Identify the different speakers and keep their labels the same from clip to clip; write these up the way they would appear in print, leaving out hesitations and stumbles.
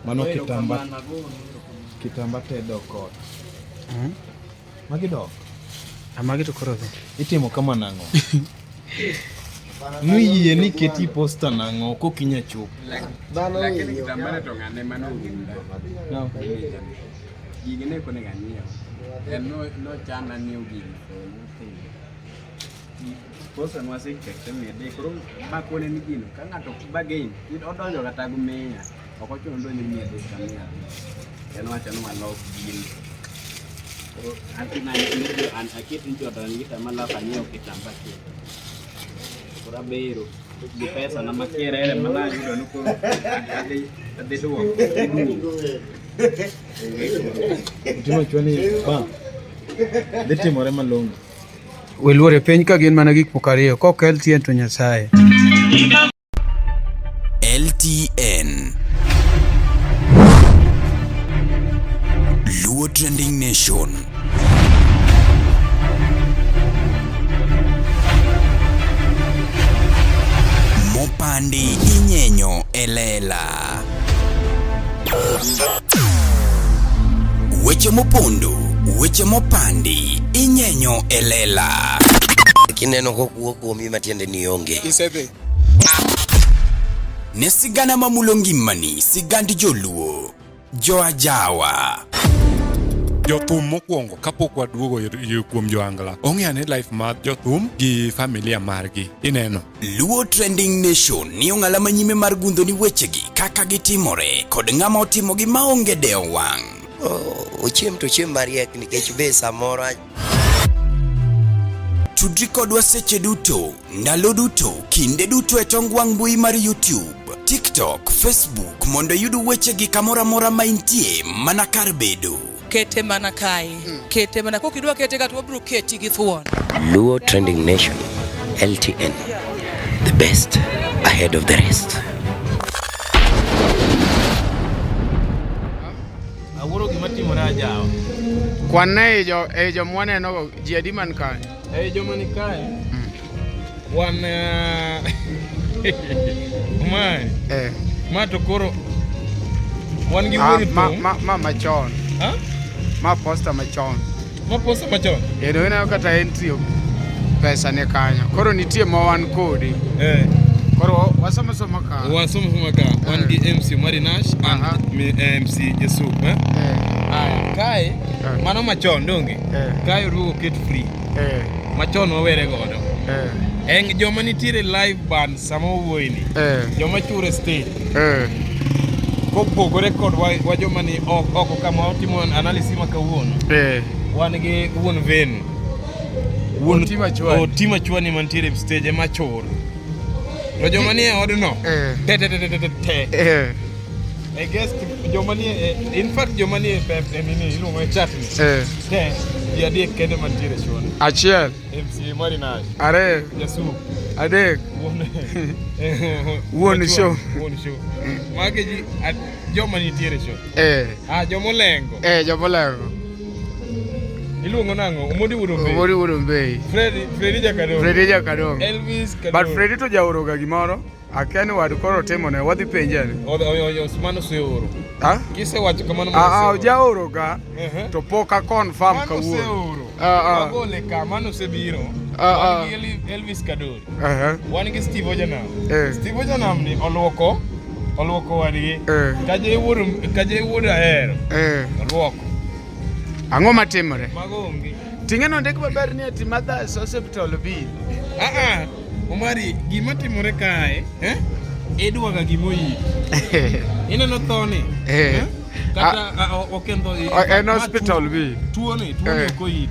Speaker 1: Mano kitamba tedo kot. Magi dok.
Speaker 2: Magi to koro
Speaker 1: itimo kama nang'o? Nuyie ni keti posta nang'o kokinya chup.
Speaker 3: Lakini kitambara to ng'ane mano winda.
Speaker 1: No.
Speaker 3: Gigene kone ng'anyo. No chana ni ugini. Posta nwase kete mede koro bakone ni gino ka ng'ato bagain odonjo kata gumiya ok ochuno ndonyo mede kamia en wacha no malo gino koro antina ni an akiti njodo ni kama la kanyo kitamba kile kora bero di pesa na makiera ele mala yudo nuko ade do
Speaker 1: Timo chwani ba detimore malongo
Speaker 2: Weluore piny ka gin mana gik mokariyo kokel tien to Nyasaye.
Speaker 4: LTN Luo Trending Nation. Mopandi inyenyo elela. Weche mopondo, weche mopandi inyenyo elela.
Speaker 5: Kineno kokuo kuomi matiende ni onge.
Speaker 4: Isebe. Ne sigana mamulongi mani, sigandi joluo, joajawa.
Speaker 6: Jothum mokwongo kapok waduogo kuom Ohangla. Ong'eane life mar jothum gi familia margi. Ineno.
Speaker 4: Luo Trending Nation ni ong'ala manyime mar gundo ni wechegi kaka gitimore kod ng'ama otimogi maonge deo wang'.
Speaker 5: Ochiem to chiem mariek nikech be samoro
Speaker 4: Tudri kodwa seche duto, ndalo duto, kinde duto e tong wang' mbui mar YouTube, TikTok, Facebook mondo yudu wechegi kamora mora maintie mana kar bedo.
Speaker 7: Kete mana kai. Kete mana kokidwa kete kata wabro keti gi thuon.
Speaker 5: Luo Trending Nation, LTN, the best ahead of the rest.
Speaker 1: Awuro gima timore ajawa.
Speaker 2: Kwanne jo mwaneno ji adi man kae.
Speaker 1: Joma ni kae. Wan ma to koro wan gi wori
Speaker 2: ma machon. Ma posta machon.
Speaker 1: Ma posta machon.
Speaker 2: Eno ina kata entry pesa ne kanyo. Koro nitie ma wan kodi. Koro wasoma ka. Wan
Speaker 1: gi MC Marinash and MC Jesu. Kae mano machon donge. Kae ruo ket free. Machon wawere godo. Joma nitiere live band sama wuoyini. Joma chure stage. Kopogore kod wa joma ni oko kama otimo analysis makawuono. Wan gi wuon Venu. Wuon Tima Chwani mantiere stage machor. To joma ni odno. I guess joma ni in fact joma ni nini iluongo chat ni. Ya die kende mantiere chon.
Speaker 2: Achiel.
Speaker 1: MC Marinash.
Speaker 2: Are.
Speaker 1: Jesu.
Speaker 2: Adek. Wuon show.
Speaker 1: Mage ji joma nitiere chon. Jomolengo.
Speaker 2: Jomolengo.
Speaker 1: Iluongo nango Omodi
Speaker 2: Wuorumbei.
Speaker 1: Freddy Jakadong. Elvis Kadong.
Speaker 2: But Freddy to jaoroga gimoro. Akeni wadu koro timo ne wadhi penje ni.
Speaker 1: Mano se oro. Kise wacho kamano
Speaker 2: mano se oro. Jaoroga to poka confirm kawuono.
Speaker 1: Mano se oro. Agole ka mano se biro. Wan gi Elvis Kadong. Wan gi Steve Ojanam. Steve Ojanam ni olwoko wadgi. Kaje wuod ahero. Olwoko.
Speaker 2: Ang'o matimore?
Speaker 1: Mago onge.
Speaker 2: Ting'eno ndik maber ni ati Mothers Hospital bill.
Speaker 1: Omari gima timore kae, idwaga gimoyi. Ineno thoni. Kata okendo
Speaker 2: en hospital bill.
Speaker 1: Tuo ni koyit.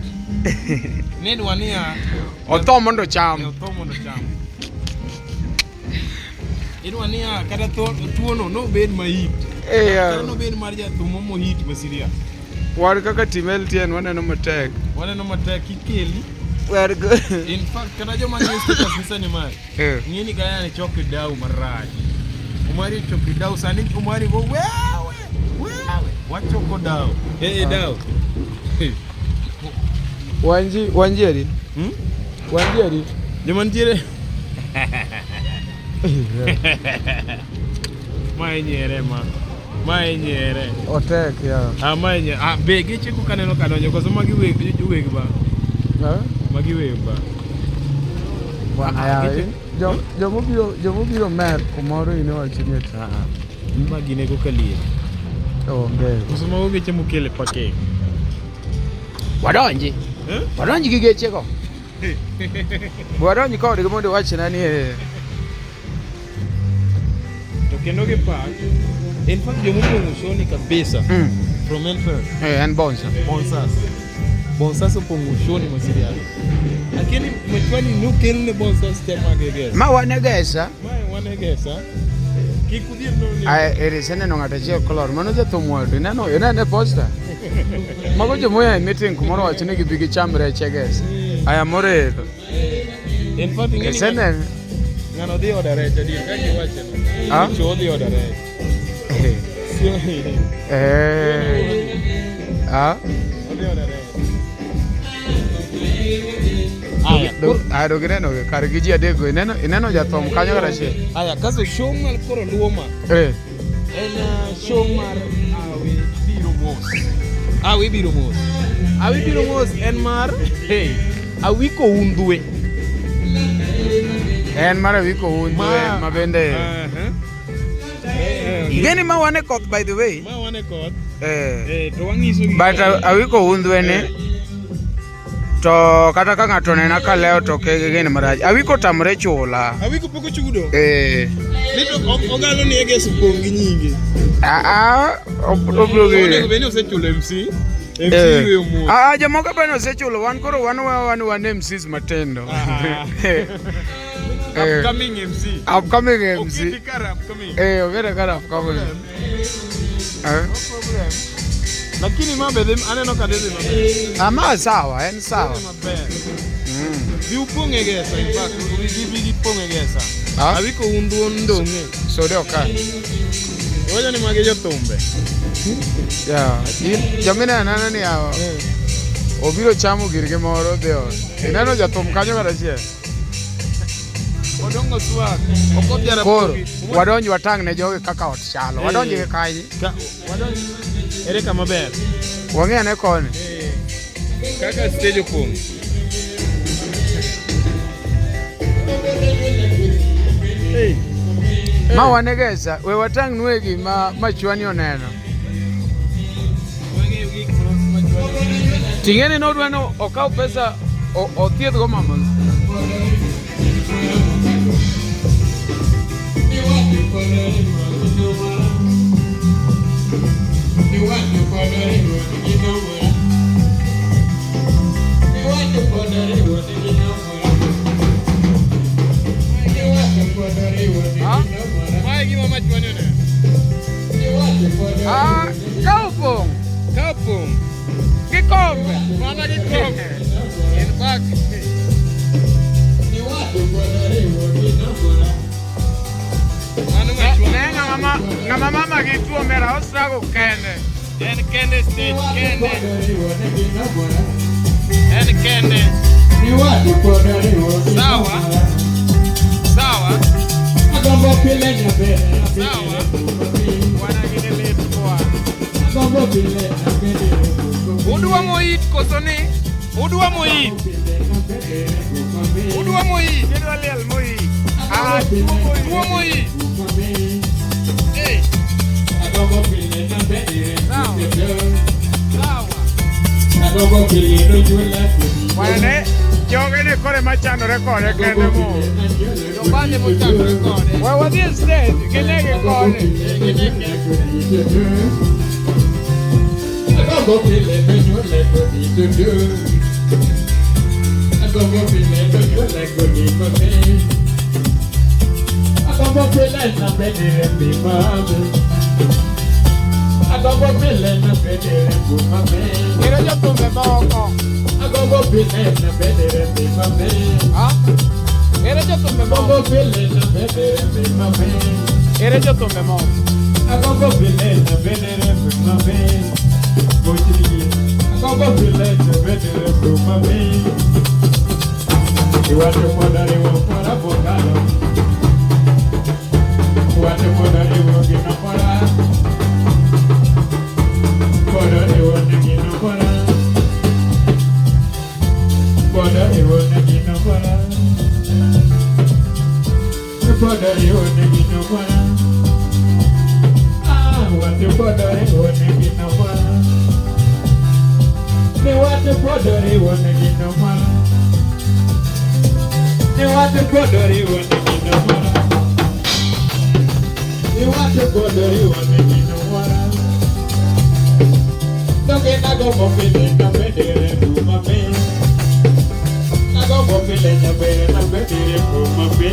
Speaker 1: Nedwa niya
Speaker 2: otho mondo cham.
Speaker 1: Idwa niya kata tuo no bed mahit. Kata no bed mar jathumo mohit masiria.
Speaker 2: War kaka timel tien waneno matek
Speaker 1: ikeli.
Speaker 2: We're good.
Speaker 1: In fact, kata joma ni status nisa ni mari. Ngini kaya ni choki dau maraji. Umari choki dau sani umari go wewe. Wachoko dau. Dau.
Speaker 2: Wanji adi? Wanji adi?
Speaker 1: Joma ntiere. Ma nyere ma. Mae nyere.
Speaker 2: Otek ya.
Speaker 1: Mae nyere. Be geche ko kaneno kadonjo koso magi weg ba. Magi weg ba.
Speaker 2: Bwana ya. Jomo biro mer kumoro ine wachini ta.
Speaker 1: Magi ne ko kalie.
Speaker 2: Onge.
Speaker 1: Koso mago geche mokele pake.
Speaker 2: Wadonji. Wadonji gi geche go. Wadonji kod mondo wachna ni
Speaker 1: to kendo gi pak. In fact jomo pongo shoni kabisa. From entrance.
Speaker 2: And
Speaker 1: Bonsas pongo shoni mosiriani. Lakini mchwani nukelne bonsas tema gegesa.
Speaker 2: Ma wanegesa.
Speaker 1: Kikudir no ni.
Speaker 2: Eresene no ngata che color mano je tomwado neno ene poster. Mago je moya meeting kumoro wachine gi bigi chambre cheges. Aya more.
Speaker 1: In fact ngeni.
Speaker 2: Sene
Speaker 1: ngano di odare jadi ka gi wacheno. Cho di odare. Odi odare.
Speaker 2: Aya do greno kar gi ji adego ineno jathom kanyo kara che.
Speaker 1: Aya kaso show mal koro luoma. En show mar Awi biro mos en mar awiko undwe.
Speaker 2: En mar awiko undwe mabende. Igeni ma wane koth by the way.
Speaker 1: Ma wane koth. To wangiso gi.
Speaker 2: But awiko undwe ne. To kata ka ng'ato nena ka leo to kegeni maraj. Awiko tamre chula.
Speaker 1: Awiko poko chudo. Lito ogalo ni ege supongi nyingi.
Speaker 2: Obroge.
Speaker 1: Onego beni osechulo MC.
Speaker 2: Jamoka bani osechulo wan koro wan MCs matendo.
Speaker 1: Upcoming MC.
Speaker 2: Upcoming. Ogere kara upcoming.
Speaker 1: No problem. Lakini mabedhe aneno kadeze maber.
Speaker 2: Ama sawa, en sawa.
Speaker 1: Bi uponge gesa in fact, bi ponge gesa. Awiko undu ndonge.
Speaker 2: So de oka.
Speaker 1: Oja ni mage jotumbe.
Speaker 2: Jamina nana ni hawa. Obiro chamo girge moro deo. Inano jatum kanyo kara chie.
Speaker 1: Odongo swag. Okobiara
Speaker 2: koro wadonji watang ne jogi kaka ot chalo. Wadonji ke kaji.
Speaker 1: Wadonji ere kama ber.
Speaker 2: Wang'e ne koni.
Speaker 1: Kaka stage opong.
Speaker 2: Ma wanegesa we watang nwegi ma chwani oneno. Tingene no dwano okaw pesa othieth go mama.
Speaker 1: Kaupung.
Speaker 2: Kikombe.
Speaker 1: Mana kikombe. In fact.
Speaker 2: Ngama mama kituo mera ostrago kende.
Speaker 1: En kende stage kende. En kende. Sawa. Sawa. Sawa.
Speaker 2: Wana gine kwa.
Speaker 1: Udua moit kosoni. Udua moit. Udua moit.
Speaker 2: Kedwa lel moit.
Speaker 1: Udua moit. Hey. Sawa.
Speaker 2: Wane jogene kore machano rekode kende mo.
Speaker 1: Jobane mochano rekode.
Speaker 2: What is that? Genege kode. Ere yo tumbe boko. Ere yo tumbe boko. Ere yo tumbe mo.
Speaker 8: riwo ne gino mara. Ni watu kodo riwo ne gino mara. Ni watu kodo riwo ne gino mara. Toke nago mopili na bedere kumame. Nago mopili na bedere kumame.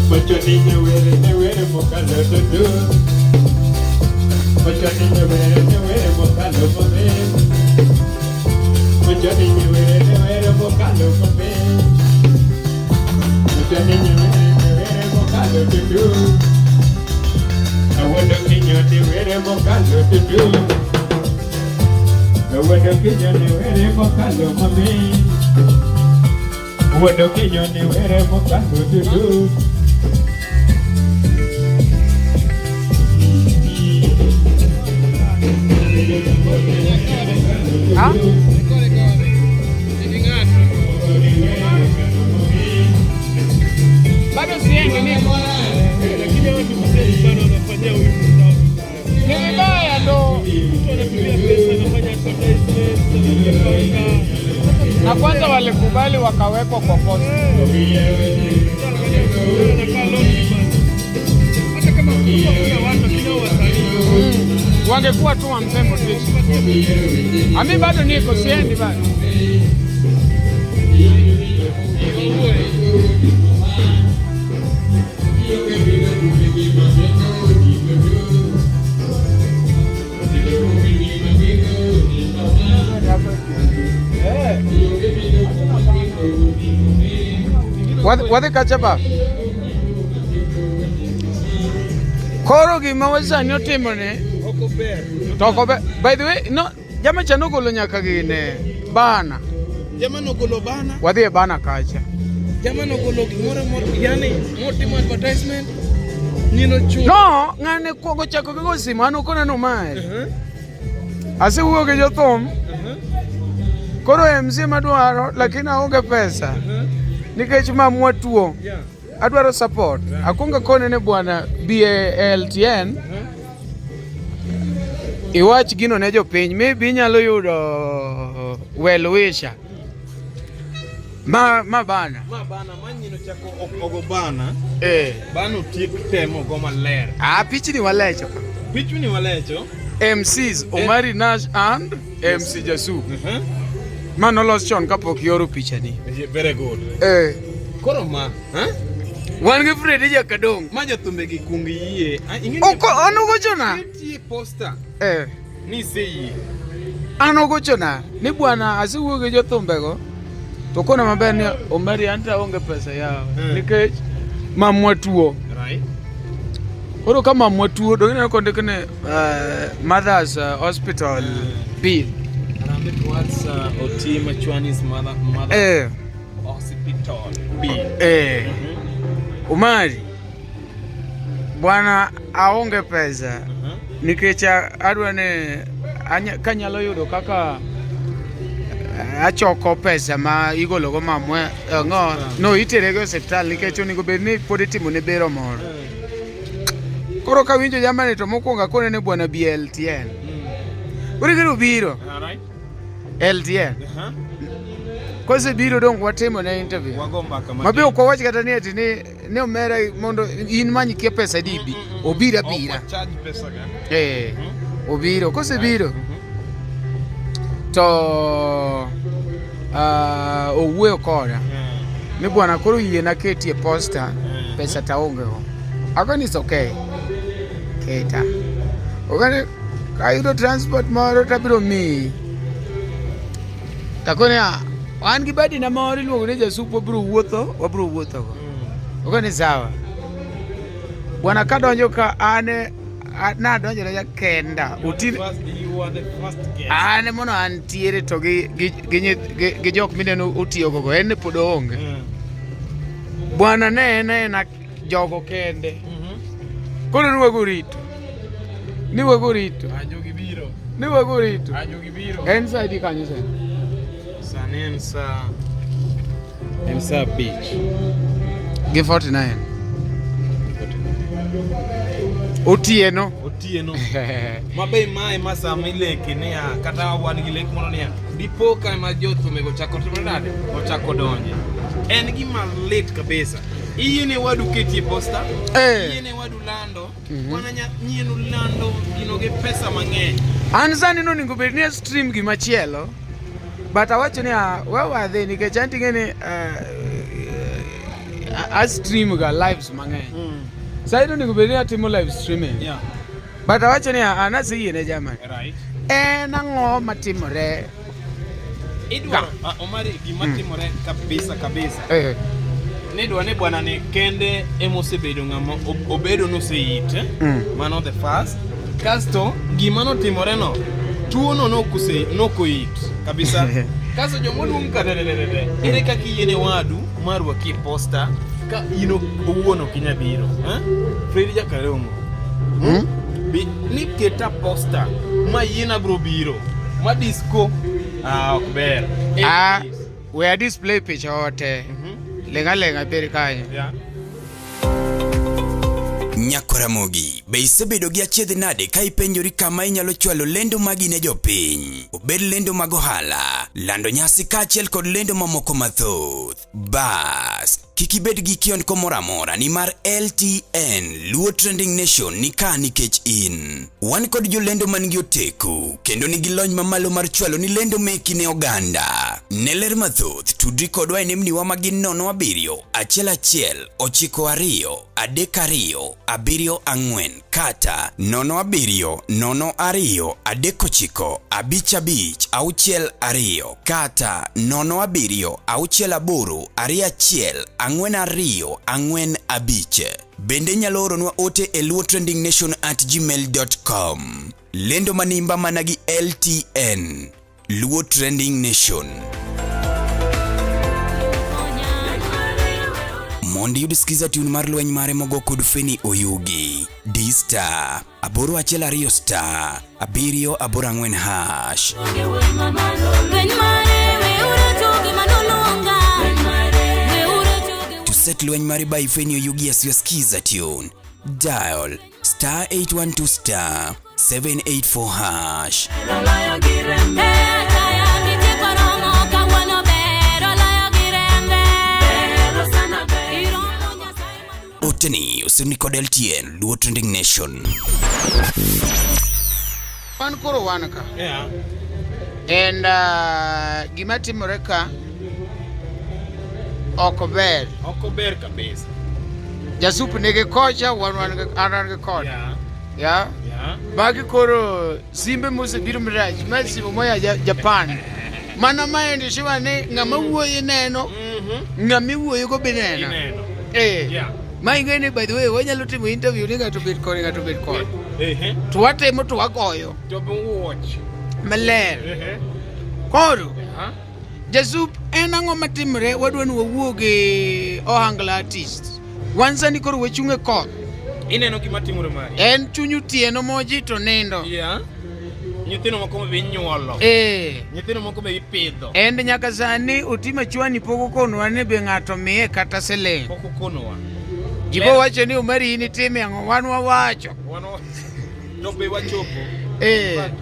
Speaker 8: Mucho niño were mokalo dudu. Mucho niño were mokalo mame. Mucho niño were mokalo mame. Mucho niño were mokalo dudu. Awodo niño were mokalo dudu. Awodo niño were mokalo mame. Awodo niño were mokalo dudu.
Speaker 2: Ha? Bado siendi niko. Lakini watu msema bado wanafanyia wivu zao. Ni vibaya ndo. Mtu anatumia pesa anafanya advertisement, na kwanza walikubali wakawekwa kwa posta. Hata kama kuna watu kinao wasanii. Wangekuwa tu wampe motivation. Ami bado niko siendi bado. Wadhi kachapa. Koro gima wasani otimone toko ber. By the way, no, jama cha nogolo nyaka gine bana.
Speaker 1: Jama nogolo bana.
Speaker 2: Wadhi e bana kacha.
Speaker 1: Jama nogolo gimoro yani motimo advertisement. Nino chulo.
Speaker 2: No, ngane kuongo chako go simu ano kona no mai. Ase wuo ge jothum. Koro MC madwaro lakini aonge pesa. Nikech mamwa tuo. Adwaro support. Akunga kone ne bwana BALTN. Iwach gino ne jopiny, maybe inyalo yudo well wisher. Ma bana.
Speaker 1: Ma bana manyino chako ogo bana.
Speaker 2: Bana
Speaker 1: tiek temo go maler.
Speaker 2: Pichni walecho.
Speaker 1: Pichni walecho.
Speaker 2: MCs Omari Nash and MC Jasu. Manolos chon kapok yoro pichani.
Speaker 1: Very good. Koro ma,
Speaker 2: Wan gi Freddy Jakadong.
Speaker 1: Ma jathumbe gi kungi yie.
Speaker 2: Oko anogochona.
Speaker 1: Nitie poster. Ni sei.
Speaker 2: Anogochona. Ni bwana asiwuo gi jothumbe go. To kona maber ni Omari anta onge pesa yao. Nikech mamwa tuo.
Speaker 1: Right.
Speaker 2: Koro kama mamwa tuo dongina kondikne Mother's Hospital bill.
Speaker 1: Arambe towards Oti Machwani's mother hospital bill.
Speaker 2: Omari bwana aonge pesa. Nikech adwane kanyalo yudo kaka achoko pesa ma igolo go mamwe no itere go hospital nikech onego bed ni pod itimo ne bero moro. Koro ka winjo jamani to mokwonga kone ne bwana BLTN. Uri giro biro. LTN. Kose biro dong watimo na interview. Mabe uko wachi kata ni ati ni omera mondo in manyi kia pesa dibi. Obira bira.
Speaker 1: Charge pesa ga.
Speaker 2: Obiro. Kose biro. To owuoyo koda. Ni bwana koro yie na ketie poster pesa taonge go. Akoni is okay. Keta. Ogane kayudo transport moro tabiro mi. Takone an gi badi na moro luongo ne Jasup wabiro wuotho go. Ogane sawa. Bwana kadonjo ka ane na donjo na kenda. Ane mono antiere to gi jok mineno otiyo go en pod onge. Bwana ne na jogo kende. Koro nuwago rito.
Speaker 1: Ajogi biro.
Speaker 2: Nuwago rito.
Speaker 1: Ajogi biro.
Speaker 2: En sa di kanyo sa.
Speaker 1: Sanen sa beach.
Speaker 2: Gi 49. Otieno.
Speaker 1: otieno mabe mae masama ileke ne kata wan gi lek mono ne dipo ka ma jothum go chako timnade ochako donje en gima lit kabisa iyene wadu ketie posta iyene wadu lando wana nyienu lando gino ge pesa mang'eny
Speaker 2: an sani no ningo bed ni stream gi machielo but awacho ni wewe adhi nikech antinge ni a stream ga lives mang'eny sai no ningo bed ni atimo live streaming but awacho ni anasi yene jamani
Speaker 1: right
Speaker 2: en ang'o matimore
Speaker 1: idwa omari gima timore kabisa ne dwa ne bwana ne kende emosebedo ng'ama obedo no seite mano the first kasto gima no timore no tuo no nokoit kabisa kaso jomodung ka ere kaka yene wadu marwa ki posta ka ino owuono kinyabiro Fred Jakarongo ni keta posta ma yena bro biro ma disco okber
Speaker 2: where display picha ote lenga beri kanye
Speaker 4: Nyakoramogi, be isebedo gi achiedh nade ka ipenjori kama inyalo chwalo lendo magi ne jopiny? Obed lendo mag ohala, lando nyasi kaachiel kod lendo mamoko mathoth. Bas, kik ibed gi kiondko moro amora nimar LTN Luo Trending Nation ni ka nikech in. Wan kod jolendo man gi oteku kendo nigi lony mamalo mar chwalo ni lendo meki ne oganda. Ne ler mathoth tudri kodwa e nembniwa magin 07 1 92 32 74 kata 07 02 39 55 62 kata 07 68 21 42 45. Bende nyalo oronwa ote e luotrendingnation@gmail.com. Lendo manimba managi LTN Luo Trending Nation. Mondi yudisikiza tune mar lweny mare mogo kod Feni Oyugi D-Star 812 star 784 hash. To set lweny mare by Feni Oyugi as you skiza tune, dial star 812 star 784 hash. Oteni usuni kod LTN Luo Trending Nation.
Speaker 2: Wan koro wan ka and gima timore ka okober
Speaker 1: kabisa
Speaker 2: jasup nege kocha wan ge kocha bagi koro simbe mose biro miraj masi moya Japan mana maendi shiwa ne ngama wuoye neno ngami wuoye go bineno maingene by the way wanyalo timo interview ni gato bit kod to watemo to wagoyo
Speaker 1: to watch
Speaker 2: maler koro jasup en ang'o matimre wadwa ni wawuoge Ohangla artist wansani koro wechunge koth
Speaker 1: ineno gima timore mari
Speaker 2: en chunyu tieno moji to nindo
Speaker 1: nyithindo moko be nyuolo nyithindo moko be ipidho
Speaker 2: en nyaka sani otima chwani poko konwa ne be ng'ato miye kata siling
Speaker 1: poko konwa
Speaker 2: jibo wacho ni umari ini time ang'o wan wawacho
Speaker 1: to be wachopo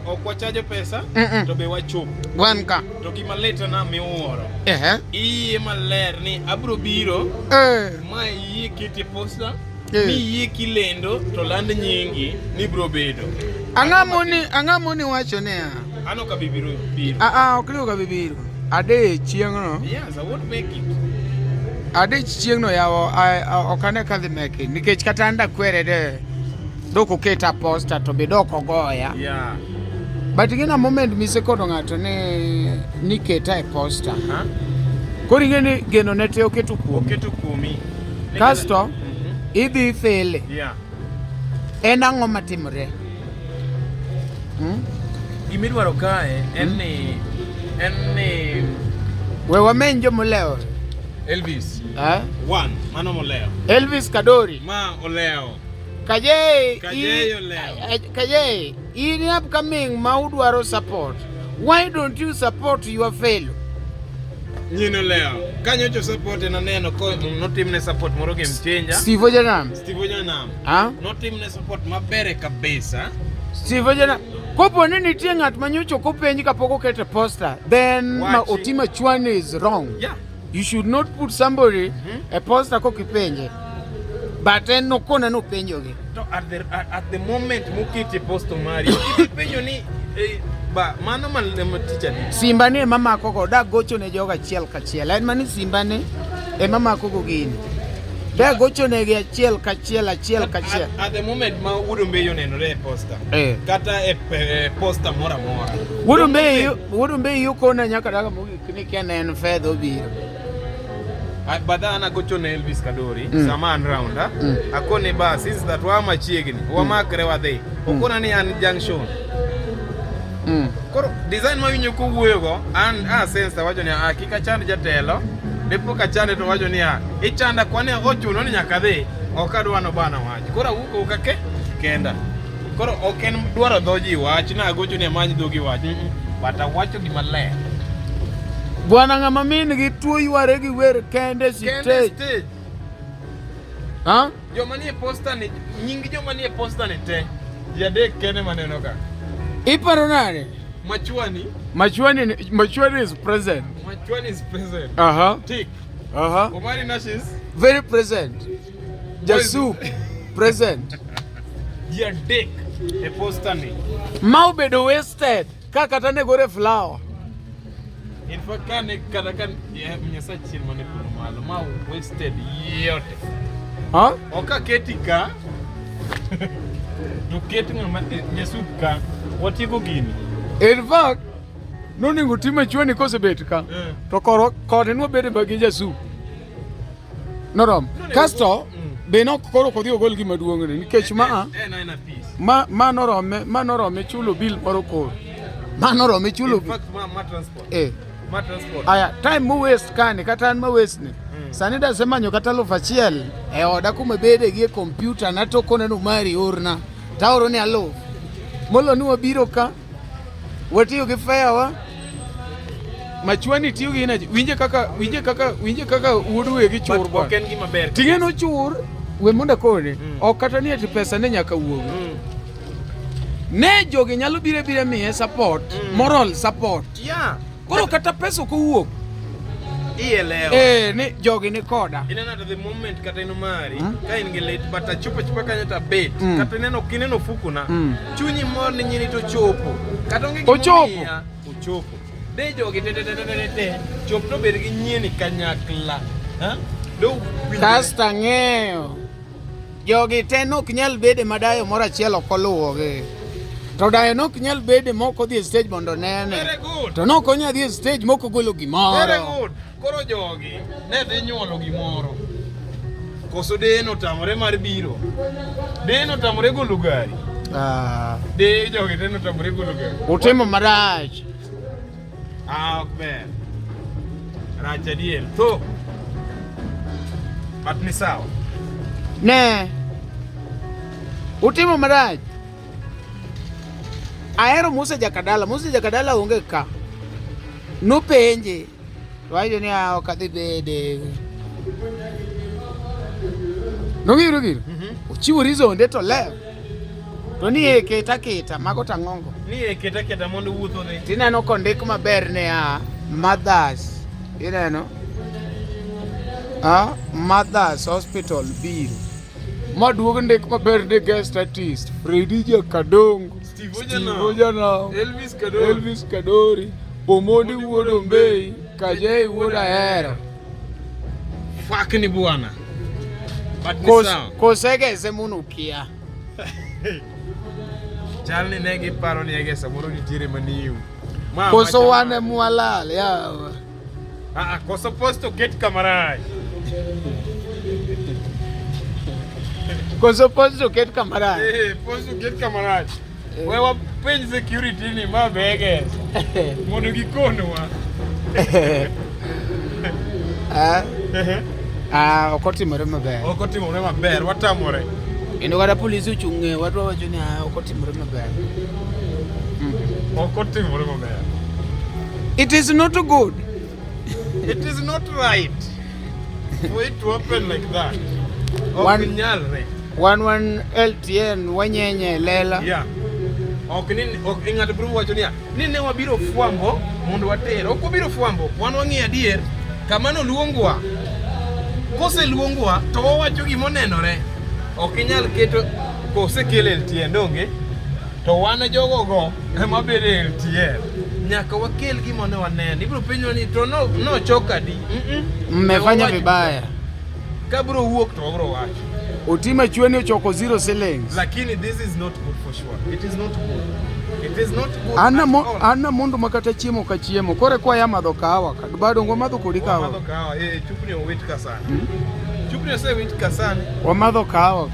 Speaker 1: ok wachajo pesa to be wachopo
Speaker 2: wan ka
Speaker 1: to gima leta na miwuoro iye maler ni abro biro ma iye kiti posta mi iye kilendo to land nyingi ni bro bedo
Speaker 2: ang'amoni wacho ne
Speaker 1: ano ka bibiro
Speaker 2: okliwo ka bibiro ade chieng'no
Speaker 1: yes I won't make it
Speaker 2: ade chieng'no yawo okane kadhi meki nikech kata anda kwere de doko keta posta to be doko goya but gina moment mise kodo ng'ato ni keta e posta koro ing'eni geno ne te oketo
Speaker 1: kuomi
Speaker 2: kasto idhi fele en ang'o matimore
Speaker 1: gimidwaro kae en ni
Speaker 2: we wameny jomolewo
Speaker 1: Elvis mano moleo
Speaker 2: Elvis Kadori
Speaker 1: ma oleo
Speaker 2: Kaje
Speaker 1: oleo
Speaker 2: Kaje in upcoming maudwaro support, why don't you support your fellow
Speaker 1: nyino leo Kanyocho support na neno ko notimne support moro game changer.
Speaker 2: Steve Ojanam.
Speaker 1: Notimne support mabere kabisa.
Speaker 2: Steve Ojanam. Kopo ni nitie ng'at manyocho kopenji kapok okete poster, then Otima Chwan is wrong.
Speaker 1: Yeah.
Speaker 2: You should not put somebody a poster kokipenje. But then no kona no penjogi.
Speaker 1: At the moment mukiti posto mari. Penjo ni ba mano man teacher ni.
Speaker 2: Simba ni mama koko da gocho ne joga chiel kachiel. En mani Simba ni mama koko gini. Da gocho ne gi achiel kachiel.
Speaker 1: At the moment ma udumbe yo nenore poster. Kata poster mora.
Speaker 2: Udumbe yo kona nyaka daga mugi ni kene en fedho biro.
Speaker 1: Bada ana gocho na Elvis Kadori saman round akone ba since that wa machiegni wa makre wa dhi okona ni an junction koro design ma winyo ko wuoyo an sense wacho ni akika chand jatelo depo ka chande to wacho ni ichanda kwane ochuno ni nyaka dhi okadwa no bana wacho koro wuko kake kenda koro oken dwaro dhoji wach na gocho ni manyi dhogi wach bata wacho gima ler.
Speaker 2: Bwana ngama min gi tuo yware gi wer kende stage. Ha?
Speaker 1: Joma ni poster ni nying joma ni poster ni te. Jadek kene maneno ka.
Speaker 2: Iparo nane?
Speaker 1: Machwani
Speaker 2: is present.
Speaker 1: Machwani is present. Tick. Omari Nash is
Speaker 2: very present. Jasu present.
Speaker 1: Jadek e poster ni.
Speaker 2: Mau bedo wasted. Kaka tane gore flower.
Speaker 1: In fact, kan mnyasa chini mane kuno malo ma wasted yote. Oka ketika duketi ngama nyasuka watigo gini.
Speaker 2: In fact, noni ngutima chwani kose betika. To kore nwa bede bagi jasu. Norom. Kasto beno koro kodhi ogol gima duong'ne nikech ma norome chulo bill moro koro. Ma norome chulo bill.
Speaker 1: In fact, ma transport. Ma transport.
Speaker 2: Aya, time mo waste kani kata an ma waste ni. Sani da semanyo kata 1,000 e oda kuma bede gi computer na to kone no mari orna. Taoro ni alo. Molo ni wabiro ka. Watiyo gi fare wa. Machwani tiyo gi inaji. Winje kaka wuodwe gi chur bwa.
Speaker 1: Oken gima ber.
Speaker 2: Tingeno chur we monda kone. Ok kata ni ati pesa ne nyaka wuogi. Ne jogi nyalo bire miye support, moral support.
Speaker 1: Yeah.
Speaker 2: Koro kata pesa ko wuok.
Speaker 1: Ielewa.
Speaker 2: Ni jogi ni koda.
Speaker 1: Inena at the moment kata ino mari, ka in gi late but chupa kanya ta bet. Kata kineno fukuna. Chunyi mor ni nyini to chopo. Kata onge gimomiya. Ochopo. De jogi te. Chop to bed gi nyini kanyakla.
Speaker 2: Kasta ng'eyo. Jogi te nok nyal bede madayo moro achiel ok oluwogi. To dayo nok nyal bede moko dhi stage mondo nene.
Speaker 1: Very good.
Speaker 2: To nok onya dhi stage moko golo gimoro.
Speaker 1: Very good. Koro jogi ne dhi nyuolo gimoro. Koso deno tamore mar biro. Deno tamore golo gari. De jogi deno tamore golo gari.
Speaker 2: Utimo marach.
Speaker 1: Ok ber. Rach adier. To. But ni sawa.
Speaker 2: Ne. Utimo marach. Aero Musa Jakadala onge ka. No penje. Wajo ni okadhi bede. Nogiro. Uchiwo reason de to lew. To ni eketa mago tang'ongo.
Speaker 1: Ni eketa mondo wuotho ne.
Speaker 2: Tineno kondik maber ne mothers. Ineno? Mothers Hospital bill. Maduogo ndik maber ne guest artist. Freddy Jakadongo.
Speaker 1: Steve Ojanam.
Speaker 2: Elvis Kadori. Omondi wuod Ombei. Kajei wuod Ahero.
Speaker 1: Fuck ni bwana.
Speaker 2: Kosege semunu kia.
Speaker 1: Chalni negi paro ni ege samoro nitiere maniu.
Speaker 2: Koso wane mwalal yawa.
Speaker 1: Koso posto ket kamarai.
Speaker 2: Koso posto ket kamarai.
Speaker 1: Posto ket kamarai. Wewa penj security ni mabege. Mondo gikonwa.
Speaker 2: Okotimore maber.
Speaker 1: Watamore.
Speaker 2: Endo kada polisi uchung'e watu wacho ni okotimore maber.
Speaker 1: Okotimore maber.
Speaker 2: It is not good.
Speaker 1: It is not right for it to happen like that.
Speaker 2: One-
Speaker 1: Ok nyalre.
Speaker 2: One LTN wanyenye lela.
Speaker 1: Yeah. Ok ng'ato biro wacho niya, ni ne wabiro fwambo mondo water. Ok wabiro fwambo, wan wang'eyo adier kama noluongwa. Kose luongwa to wawacho gimonenore. Ok inyal keto kosekele LTN donge to wan jogogo ema bedo LTN. Nyaka wakel gimone waneno. Ibiro penjo ni to no chokadi.
Speaker 2: Mmefanya vibaya.
Speaker 1: Kabro wuok to wabro wacho.
Speaker 2: Otima chweni ochoko 0 shillings.
Speaker 1: Lakini this is not good for sure. It is not good. It is not good.
Speaker 2: Anna mundu makata chiemo ka chiemo. Kore kwa ya madho kahawa ka. Bado ngo madho kodi kahawa.
Speaker 1: Madho kahawa. Chupni owit ka sana. Chupni osewit ka sana.
Speaker 2: Wa madho kahawa.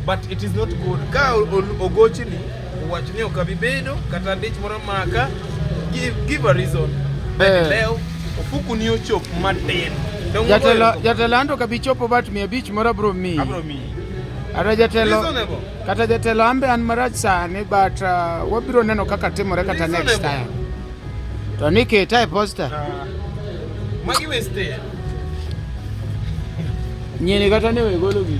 Speaker 1: But it is not good. Ka ogochni owach ni okabi bedo kata dich moro maka. Give a reason. Leo ofuku ni ochop matin.
Speaker 2: Jatelando kabichopo bat 500 mara bro mi.
Speaker 1: Abro mi.
Speaker 2: Ara jatelo.
Speaker 1: Reasonable.
Speaker 2: Kata jatelo ambe an marach sani but wabiro neno kaka timore kata next time. To niketa e poster.
Speaker 1: Magi weste.
Speaker 2: Nyeni kata ne wegolo gi.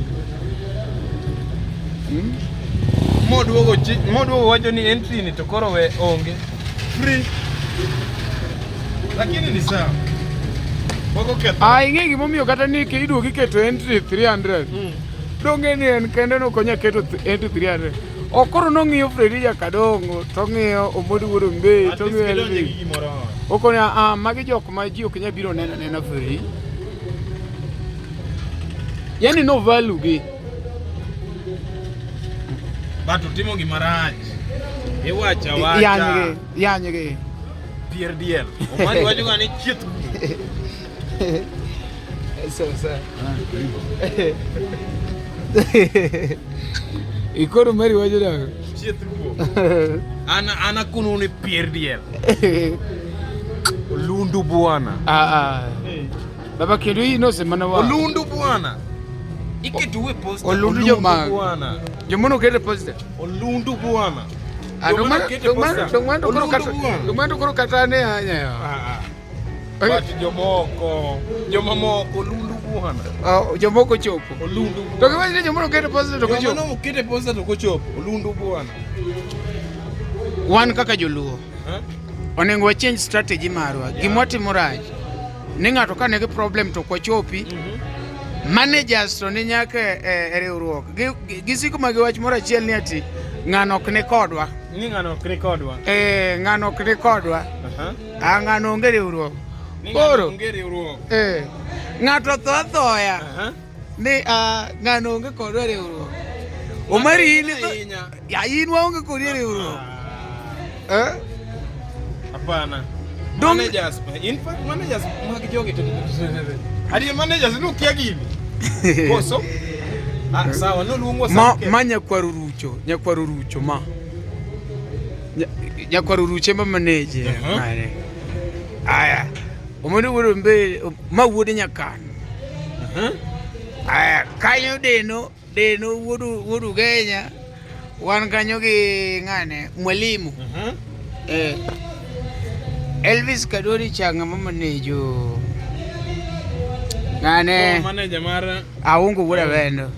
Speaker 1: Moduogo wacho ni entry ni to koro we onge. Free. Lakini ni sawa. Wako ketho.
Speaker 2: Ing'e gimomiyo kata ni iduogo iketo entry 300. Donge ni en kende no konya keto entry 300. Okoro no ng'iyo Fredija Kadongo, to ng'iyo Omodi Wuoro Mbe, to ng'iyo Elvi. Okonya magi jok ma ji ok nya biro neno free. Yani no value gi.
Speaker 1: Bato timo gimarach. Iwacha wacha.
Speaker 2: Yanyge.
Speaker 1: Pier diel. Omani wacho ga ni chieth.
Speaker 2: So. Ikoro mari wacho da.
Speaker 1: Chieth kuo. Ana kuno ni pier diel. Olundu bwana.
Speaker 2: Baba kendo hii no semana wa.
Speaker 1: Olundu bwana. Iketuwe poster.
Speaker 2: Olundu bwana. Jomono kete poster.
Speaker 1: Olundu bwana.
Speaker 2: Domando koro katane hanya.
Speaker 1: But jomamoko olundu bwana.
Speaker 2: Jomoko chopo.
Speaker 1: Olundu.
Speaker 2: To kiwacho jomono kete poster to kochopo.
Speaker 1: Jomono kete poster to kochopo. Olundu bwana.
Speaker 2: Wan kaka joluo. Onengo wa change strategy marwa. Gimotimorach. Ni ng'ato ka nigi problem to kochopi. Managers to ni nyaka e riwruok. Gisiko magiwach moro achiel ni ati ng'ano ok ni kodwa.
Speaker 1: Ni ng'ano ok ni kodwa.
Speaker 2: Ng'ano ok ni kodwa. Ng'ano onge riwruok.
Speaker 1: Koro onge riwruok.
Speaker 2: Ng'ato tho athoya. Ni ng'ano onge kodwa riwruok. Omari in ya in waonge kodi riwruok.
Speaker 1: Hapana. Managers. In fact managers mag jogi to. Adi managers no kia gini. Koso. Sawa no luongo
Speaker 2: sa. Ma nyakwaru rucho ma. Nyakwaru ruche ma manage. Aya. Omodi Wuoro Mbe ma wuode nyakan. Aya kanyo deno wuodu Kenya. Wan kanyo gi ng'ane mwalimu. Elvis Kadori changa ma manejo. Ngane
Speaker 1: manager mara
Speaker 2: Aungo Wuora Wendo.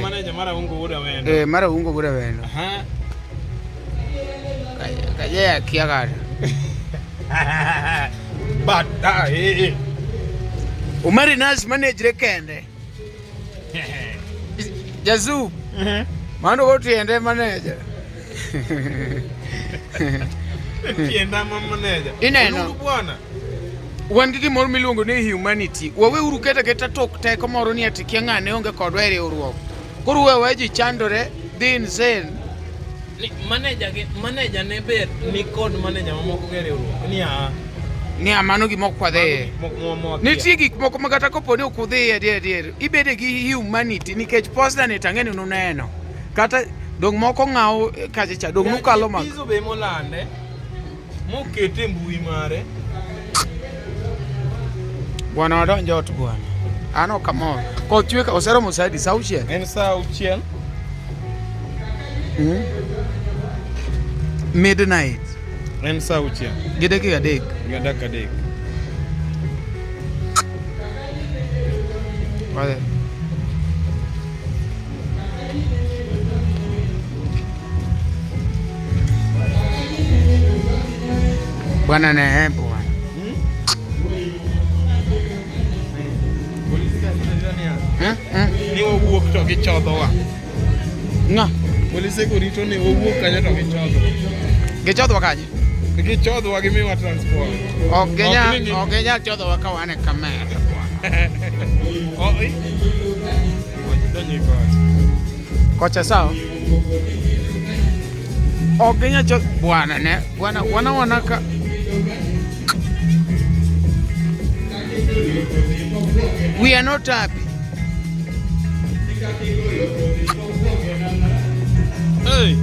Speaker 1: Manager mara Aungo Wuora Wendo.
Speaker 2: Mara Aungo Wuora Wendo. Kaya kia kada.
Speaker 1: But
Speaker 2: Umari nas manager kende. Jazu. Mano go tiende manager.
Speaker 1: Tienda manager.
Speaker 2: Ineno
Speaker 1: bwana.
Speaker 2: Wan gi gimoro miluongo ni humanity. Waweuru keta tok teko moro ni ati kia ng'ane onge kodwa e riwruok. Koro wewe ji chandore din zen.
Speaker 1: Manager ne ber ni kod manager mamoko ge riwruok.
Speaker 2: Ni amano gimoko kwadhe. Nitie gik moko ma kata kopo ni ok udhi adier. Ibede gi humanity nikech poster ni tang'eni nuneno. Kata dong moko ng'aw kacha dong nukalo mak.
Speaker 1: Izo be molande. Mokete mbui mare.
Speaker 2: Bwana wadonjo ot bwana. Ano kamor. Koth chwe osero mosadi sa uchiel.
Speaker 1: En sa uchiel.
Speaker 2: Midnight.
Speaker 1: En sa uchiel.
Speaker 2: Gi dakika adek.
Speaker 1: Gi dakika adek.
Speaker 2: Vale. Bwana ne bwana.
Speaker 1: Ni owuok to gichodhowa.
Speaker 2: Nga.
Speaker 1: Polise ko rito ni owuok kanyo to gichodho.
Speaker 2: Gichodho kaje?
Speaker 1: Gichodhowa gimiwa transport.
Speaker 2: Okenya chodho waka wane kamera bwana.
Speaker 1: Oi. Donyi ko.
Speaker 2: Kocha sawa? Okenya chodho bwana ne. Bwana wanaka. We are not happy.
Speaker 1: Hey.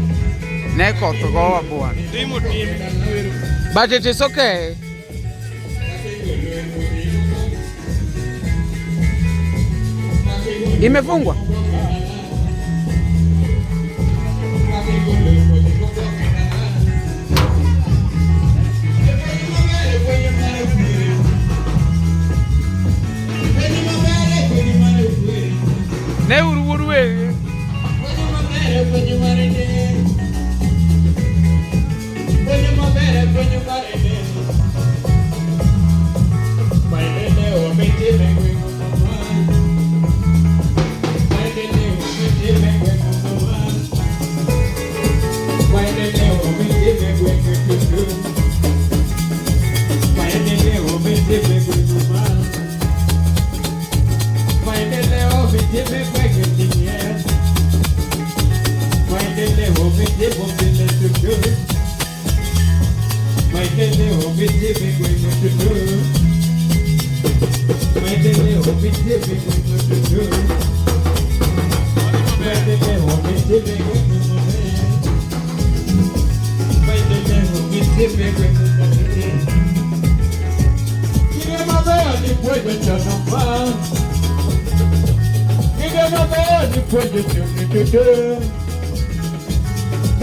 Speaker 2: Neko to go bwana.
Speaker 1: Timo team.
Speaker 2: But it is okay. Imefungwa? Ne uruwe.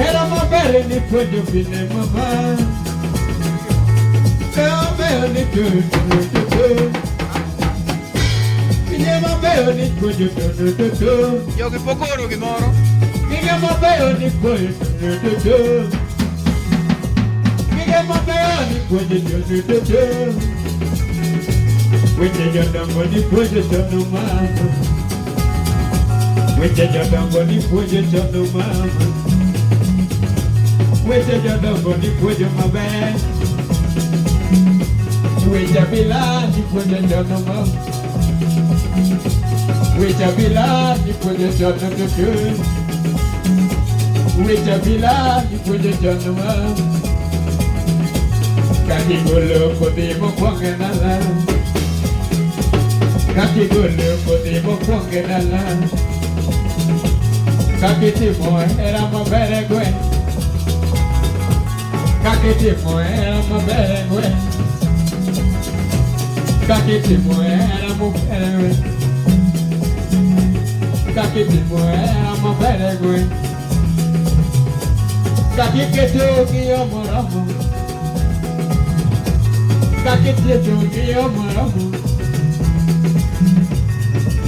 Speaker 8: Era uma bela depois do cinema. Era bela depois do cinema bela depois do
Speaker 2: Yo kipokoro kimoro.
Speaker 8: cinema bela depois do cinema bela depois do Wete jodongo depois do cinema. Wete jodongo depois do cinema. Wete jodongo depois do mabé. Wete bila depois do cinema. Wete bila depois do cinema. Wete bila depois do cinema. Kaki golo podemos congelar. Kaki golo podemos congelar. Kaki timo era uma vergonha. Kaki timo era uma vergonha. Kaki timo era uma vergonha. Kaki timo era uma vergonha. Kaki keto que eu moramo. Kaki keto que eu moramo.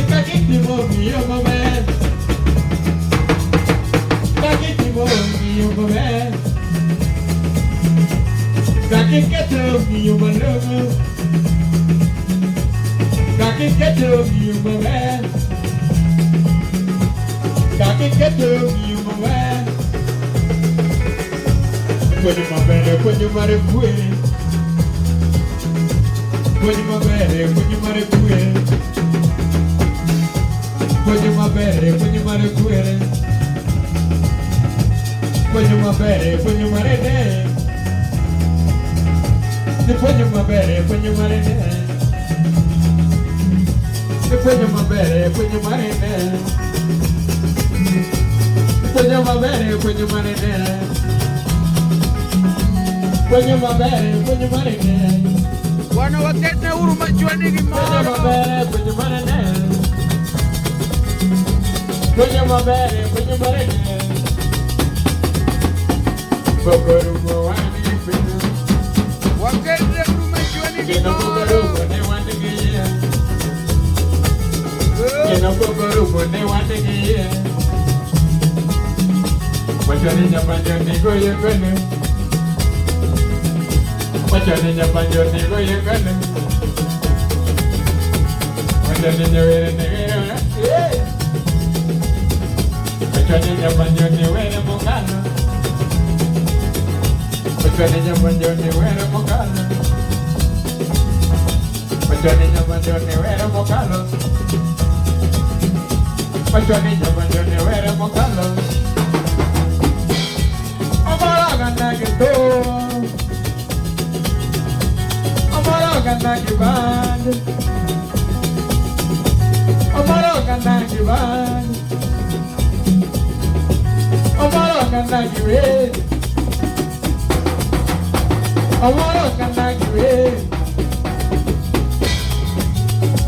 Speaker 8: Kaki timo que eu moramo. Kaki timo que eu moramo. Kaki keto que eu moramo. Kaki keto que eu moramo. Kaki keto que eu moramo. Pode mabere, pode marefué. Pode mabere, pode marefué. Pode mabere, pode marefué. Pode mabere, pode marede. Depois de mabere, pode marede. Depois de mabere, pode marede. Depois de mabere, pode marede. Pode mabere, pode marede.
Speaker 2: Wana wakete huruma juani kimoro.
Speaker 8: Pode marede. Pode mabere, pode marede. Pokorugo wani pinu.
Speaker 2: Wakete huruma juani kimoro.
Speaker 8: Pokorugo ne wani kiya. kuone wandigie Wachani nyabanjo nigo yekane Wachani nyabanjo nigo yekane Wachani nyawere nigo Wachani nyabanjo niwere mungano Wachani nyabanjo niwere mungano Wachani nyabanjo niwere mungano Wachani nyabanjo niwere mungano Amaraga nagito Amaraga nagiband Amaraga nagiband Amaraga nagiwe Amaraga nagiwe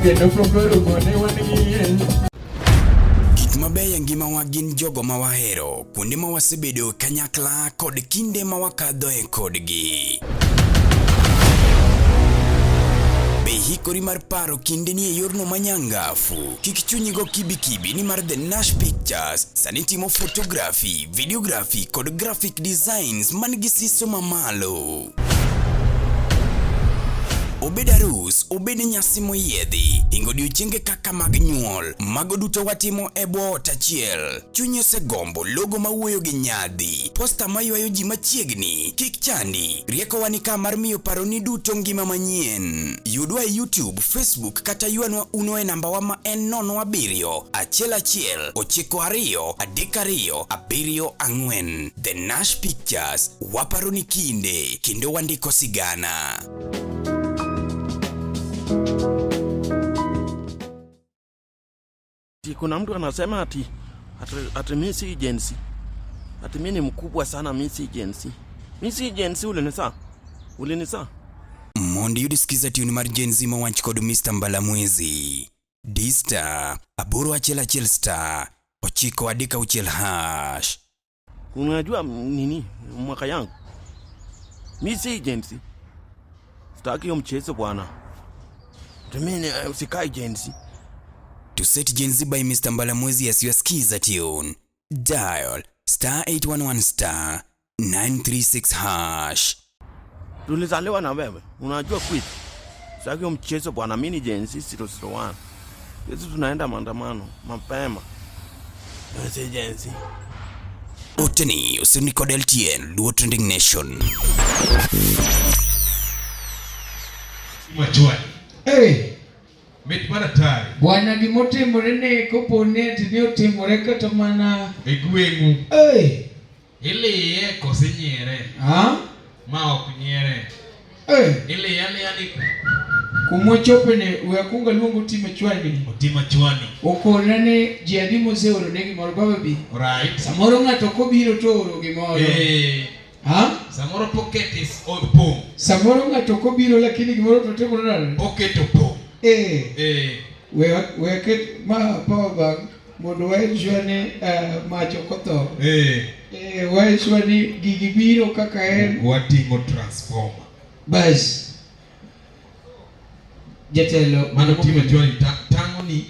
Speaker 8: Kendo kokoro mone wangiye
Speaker 4: Gik mabeyo ngima wa gin jogo ma wahero, kuonde ma wasebedo kanyakla kod kinde ma wakadhoe kodgi. Be hikori mar paro kinde ni e yorno manyangafu. Kik chunyigo kibi ni mar The Nash Pictures sani timo photography, videography kod graphic designs man gi siso mamalo. Obed arus, obed nyasi moyiedhi, hingo odiochienge kaka mag nyuol, mago duto watimo e bwo ot achiel. Chunyi osegombo logo mawuoyo gi nyadhi, posta maywayo ji machiegni, kik chandi, rieko wani ka mar miyo paroni duto ngima manyien. Yudwa e YouTube, Facebook kata yuanwa uno e namba wa ma en 07191927274. The Nash Pictures, waparoni kinde, kendo wandiko sigana.
Speaker 9: Kuna mtu anasema ati mimi si agency. Ati mimi ni mkubwa sana, mimi si agency. Mimi si agency, ulinisa.
Speaker 4: Mondi yudisikiza tiuni mar Genzi mawanch kod Mr. Mbalamwezi. D-Star, aboro achiel star, 9 *
Speaker 9: Unajua nini mwaka yangu? Mimi si agency. Sitaki hiyo mchezo bwana. Mimi usika agency.
Speaker 4: To set Genzi by Mr. Mbalamwezi as your skiza tune, dial *811 *936#.
Speaker 9: Tulizaliwa na wewe, unajua quit. Sitaki mchezo bwana, mimi ni Genzi 001. Sisi tunaenda maandamano mapema. Sisi Genzi.
Speaker 4: Oteni usinikod LTN Luo Trending Nation.
Speaker 1: Machwa.
Speaker 8: Hey
Speaker 1: Mit mana tari.
Speaker 8: Bwana gimotimore ne kopone ati ne otimore kata mana
Speaker 1: E gwengu. Iliye kose nyiere. Ma ok nyiere. Iliye yani
Speaker 8: kumochopene wekunga luongo time chwani.
Speaker 1: Otima chwani.
Speaker 8: Okona ne ji adi moseoro ne gimoro babi.
Speaker 1: Right.
Speaker 8: Samoro ng'ato kobiro to oro gimoro.
Speaker 1: Samoro pocket is open.
Speaker 8: Samoro ng'ato kobiro lakini gimoro to teko nana.
Speaker 1: Pocket open.
Speaker 8: We ket ma power bank mondo wae chwani macho koto. Wae chwani gigi biro kaka en
Speaker 1: watingo transformer.
Speaker 8: Bas jatelo
Speaker 1: mano time chwani tango ni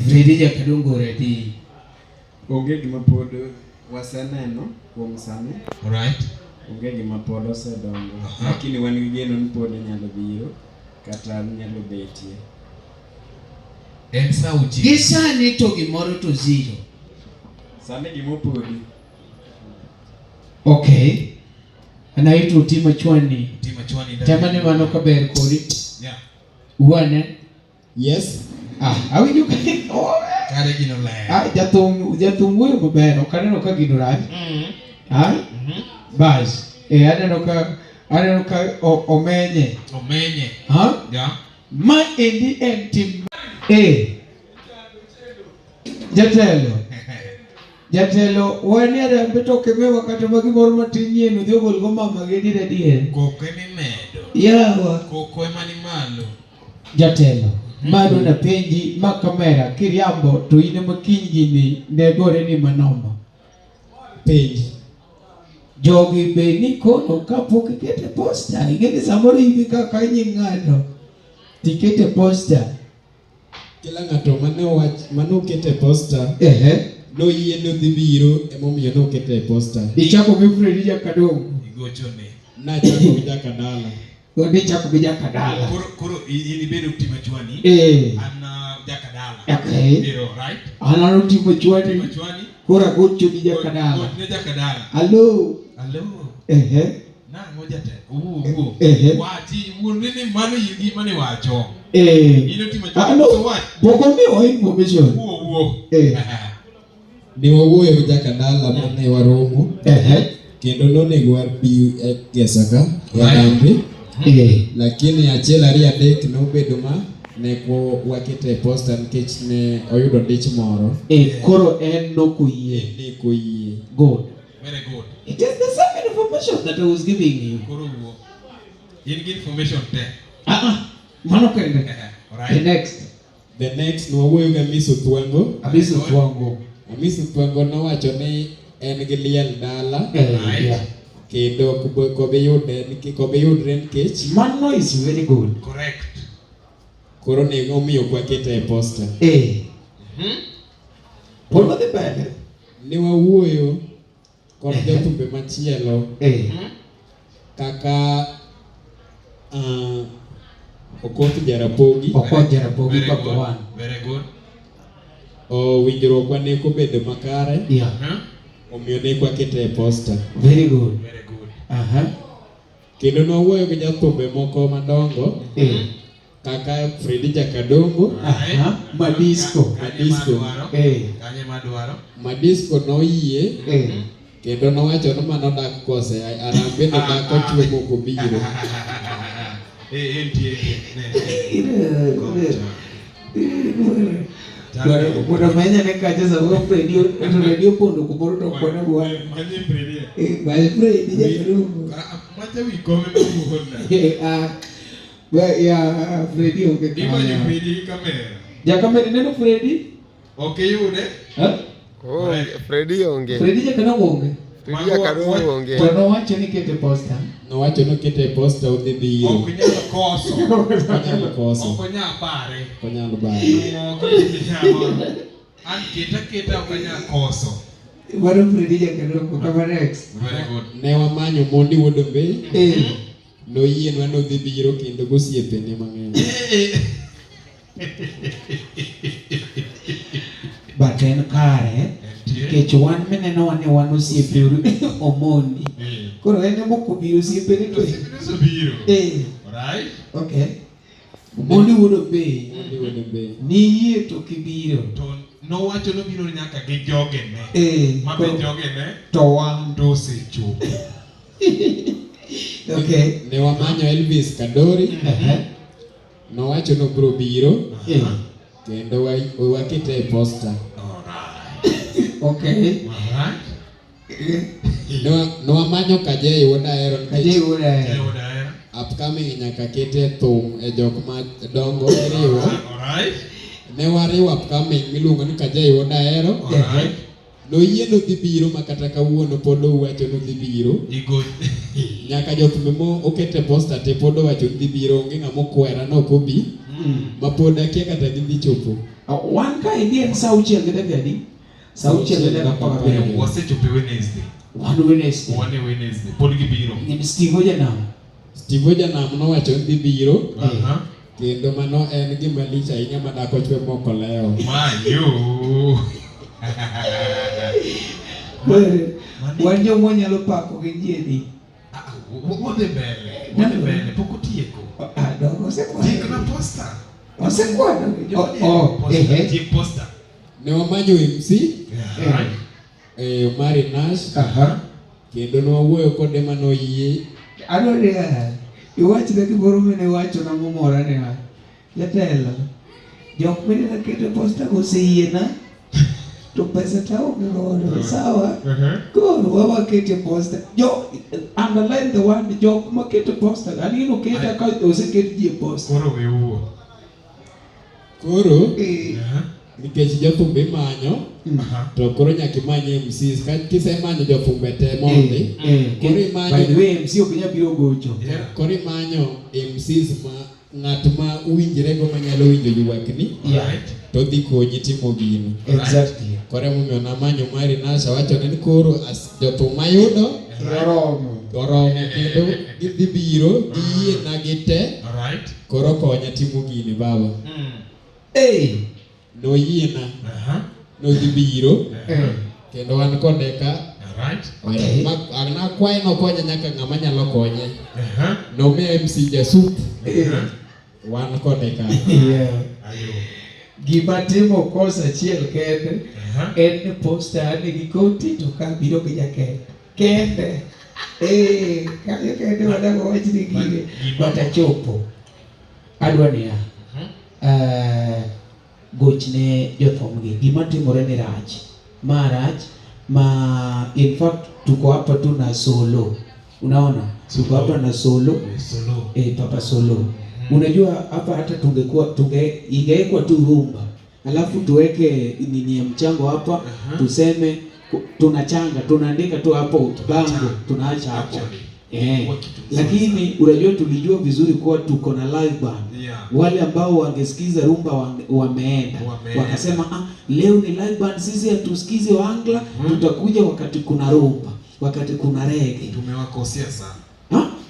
Speaker 8: Fredi jakadongo ready.
Speaker 3: Onge gima pod waseneno kuom sani.
Speaker 1: Alright.
Speaker 3: Onge gima pod osedongo. Lakini wan gi geno ni pod nyalo biro kata nyalo betie.
Speaker 1: En sauti.
Speaker 8: Gisani to gimoro to zero.
Speaker 3: Sani gimopodi.
Speaker 8: Okay. Anaitwa Tima Chwani.
Speaker 1: Tima Chwani.
Speaker 8: Tamani mano kaber kodi.
Speaker 1: Yeah.
Speaker 8: Uwane?
Speaker 3: Yes.
Speaker 8: Awinjo kani.
Speaker 1: Kare gino le.
Speaker 8: Jathum wuoyo maber, okaneno ka gino rach. Bas. Aneno ka omenye.
Speaker 1: Omenye. Yeah.
Speaker 8: Ma endi en tim. Jatelo, wani arambe to keme wakati magimoro matin nyien udhi ogol go mama gi dire diere.
Speaker 1: Koko emi medo.
Speaker 8: Yawa.
Speaker 1: Koko ema ni malo.
Speaker 8: Jatelo, mado na penji ma kamera kiriambo to ine makiny gini ne gore ni manoma. Penji. Jogi be ni kono kapok ikete posta, ingeni samoro ibi kaka nying'ado. tikete posta.
Speaker 10: Kila ng'ato mano kete posta. No yie no dhi biro emomiyo no kete posta.
Speaker 8: Ichako gi Fred Jakadongo.
Speaker 1: Igochone.
Speaker 10: Na chako gi Jakadala.
Speaker 8: Odi chako gi Jakadala.
Speaker 1: Koro inibedo timo chwani. An Jakadala.
Speaker 8: Okay.
Speaker 1: Biro, right?
Speaker 8: Anano timo chwani. Kora gocho gi Jakadala.
Speaker 1: Gocho Jakadala.
Speaker 8: Hello.
Speaker 1: Na ngoja te. Wati nini mano yigi mani wacho. Ino timo chwani. So what?
Speaker 8: Boko mi o information.
Speaker 10: Ni wawuoyo gi Jakadala mane waromo. Kendo nonego warpi gesaka ya nambi. Lakini achiel ariyo adek nobedo ma neko wakete posta nikech ne oyudo dich moro.
Speaker 8: Koro en nokoyie. Good.
Speaker 1: Very good.
Speaker 8: It is the same information that I was giving you.
Speaker 1: Koro wo. In information te.
Speaker 8: Mano kende.
Speaker 1: Alright.
Speaker 10: The next no wawuoyo ga Miss Othwango.
Speaker 8: Miss
Speaker 10: Othwango nowacho ni en gi liel dala. Kendo kobe yudre nikech
Speaker 8: mano is very good.
Speaker 1: Correct.
Speaker 10: Koro nego omiyo kwakete e posta.
Speaker 8: Polo de bele.
Speaker 10: Ne wawuoyo kod jothumbe machielo. Kaka Okoth Jarapogi.
Speaker 8: Papa one.
Speaker 1: Very good.
Speaker 10: Winjruok wa neko bedo makare. Omiyo ne kwakete e posta.
Speaker 8: Very good.
Speaker 10: Kendo nwawuoyo gi jothumbe moko madongo. Kaka Fred Jakadongo.
Speaker 8: Madisco.
Speaker 10: Madisco noyie. Kendo nowacho ni mano dak kose arambe no dak ochwe moko biro.
Speaker 8: Kuna manya ne kaje sababu radio pondo kumoro to kona bwana. Manye Fred Jakadongo.
Speaker 1: Manje wi kome muhonna.
Speaker 8: Ya Freddy onge kama.
Speaker 1: Imanye Freddy kamera.
Speaker 8: Jakamera neno Freddy?
Speaker 1: Okay yude.
Speaker 3: Freddy onge.
Speaker 8: Freddy Jakadongo onge.
Speaker 3: Freddy Jakadongo onge.
Speaker 8: Tono wacho ni kete posta.
Speaker 10: No wacho no kete posta udhi biro.
Speaker 1: Okunyalo koso.
Speaker 10: Okonyalo
Speaker 1: bare.
Speaker 10: Okonyalo bare.
Speaker 1: An kita okanyalo koso.
Speaker 8: Waro Freddy Jakadongo kama next.
Speaker 1: Very good.
Speaker 10: Ne wamanyo mondi Wuodhombe. No yienwa no dhi biro kendo gosiepene mang'eny.
Speaker 8: But en kare kech wan meneno wan osiepe omoni. Koro en moko biro osiepene to
Speaker 1: biro. Alright.
Speaker 8: Okay. Mondi Wuodhombe. Ni yie to kibiro.
Speaker 1: To no wacho no biro nyaka gi jogene. Mabe jogene
Speaker 8: to wan
Speaker 1: to sechopo.
Speaker 8: Okay.
Speaker 10: Ne wamanyo Elvis Kadori. Nowacho no bro biro. Kendo wakete e posta.
Speaker 8: Okay.
Speaker 10: No wamanyo Kajei Wodahero.
Speaker 8: Kajei Wodahero.
Speaker 10: Upcoming nyaka kete thum e jok madongo riwo. Ne wariwo upcoming miluongo ni Kajei Wodahero. No yie no dhi biro makata kawuono pod owacho no dhi biro. Nyaka jothumbe mo okete posta te pod owacho dhi biro onge ng'ama okwera no kobi. Ma pod akia kata gidhi chopo.
Speaker 8: Wan ka indien sauchiel gede gadi. Sauchiel gede kapaka biro.
Speaker 1: Wasechope Wednesday.
Speaker 8: One Wednesday.
Speaker 1: Pod gibiro.
Speaker 8: Ni Steve Ojanam
Speaker 10: nowacho dhi biro. Kendo mano en gima lich ahinya ma dhako chwe moko leo.
Speaker 1: Mayo.
Speaker 8: Wan jomo nyalo pako gi jieni.
Speaker 1: Wode bele. Poko tieko. Tieko na posta.
Speaker 8: Osekwano.
Speaker 1: Tieko posta.
Speaker 10: Ne wamanyo MC. Omari Nash. Kendo ne wawuoyo kode manoyie.
Speaker 8: Adware iwach ne gimoro mane wacho na momora ne wa. Jatelo. Jok mene na kete posta goseyiena. To pesa tao ngono sawa. Koro wawa kete posta. Jo underline the word jok ma kete posta. Ani no kete ka osekete die posta.
Speaker 1: Koro we uwo.
Speaker 10: Koro nikech jothumbe manyo to koro nyaka imanye MCs ka kisemanyo jothumbe te mondi koro imanyo
Speaker 8: by the way MC ok nyabiro gocho
Speaker 10: koro imanyo MCs ma ng'at ma uwinjrego manyalo winjo ywakni to dhi konyi timo gini.
Speaker 8: Exactly.
Speaker 10: Koro emomiyo namanyo mari Nasha wachone ni koro jothum mayudo oromo kendo gidhi biro giyie na gite koro konya timo gini baba. Noyiena nodhi biro kendo wan kode ka nakwaye nokonya nyaka ng'ama nyalo konye. Nomiya MC Jasup wan kode ka.
Speaker 8: Gima timo kosa achiel kende en ni posta nigi koti to ka biro gi jaket kende. Kanyo kende wadago wachni gine bata chopo. Adwa niya gochne jothumgi gima timore ni rach ma in fact tuko hapa tu na solo, unaona tuko hapa na solo Papa Solo. Unajua hapa hata ingekuwa tu rumba alafu tuweke nini ya mchango hapa tuseme tunachanga tunaandika tu hapo bango tunaacha hapo. Lakini unajua tulijua vizuri kwa tuko na live band. Wale ambao wangesikiza rumba wameenda. Wakasema leo ni live band, sisi hatusikizi Ohangla, tutakuja wakati kuna rumba, wakati kuna reggae.
Speaker 1: Tumewakosea sana.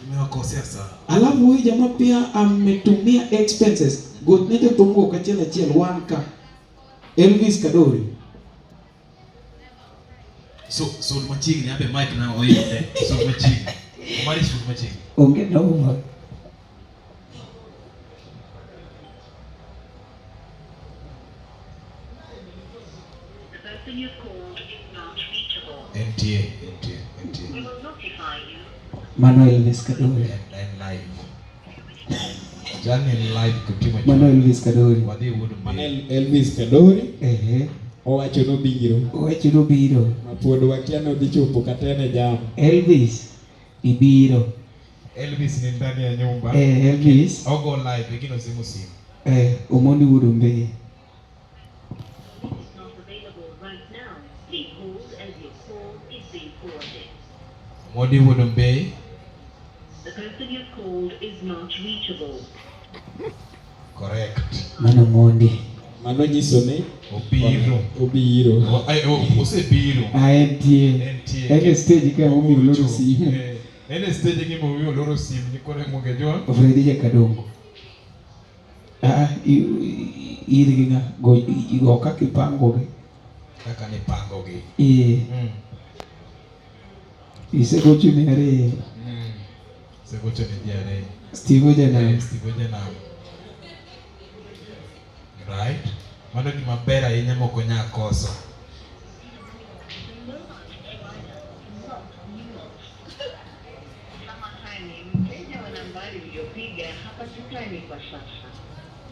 Speaker 1: Tumewakosea sana.
Speaker 8: Alafu huyu jamaa pia ametumia expenses. Gotnete tongo kachela chiel 1K. Elvis Kadori.
Speaker 1: So machini hape mic na oile. So machini. Omari so machini.
Speaker 8: Ongea over.
Speaker 1: NTA.
Speaker 11: We will notify you.
Speaker 8: Manuel Elvis Kadori.
Speaker 1: And live. Jani live kutima.
Speaker 8: Manuel Elvis Kadori.
Speaker 10: Manuel Elvis Kadori. Owacho no biro. Mapod wakia no dhi chopo katene jam.
Speaker 8: Elvis ibiro.
Speaker 1: Elvis ni ndani ya nyumba.
Speaker 8: Elvis.
Speaker 1: Ogo live ikino simu.
Speaker 8: Omondi Wudumbe.
Speaker 1: Modi Wudumbe.
Speaker 11: The person you called is not reachable.
Speaker 1: Correct.
Speaker 8: Mano Mondi.
Speaker 10: Mano nyiso ni obiro.
Speaker 1: Osebiro.
Speaker 8: NTA. Ene stage ka umi loro simu.
Speaker 1: Ene stage ki mo loro simu ni kore mugejo.
Speaker 8: Ofredi ya Kadongo. Iri nga go kaka ipango ge.
Speaker 1: Kaka ni pango ge.
Speaker 8: Ise gochu ni are.
Speaker 1: Se gochu ni diare.
Speaker 8: Steve Jana.
Speaker 1: Right? Mano ni mabera yenye moko nya koso.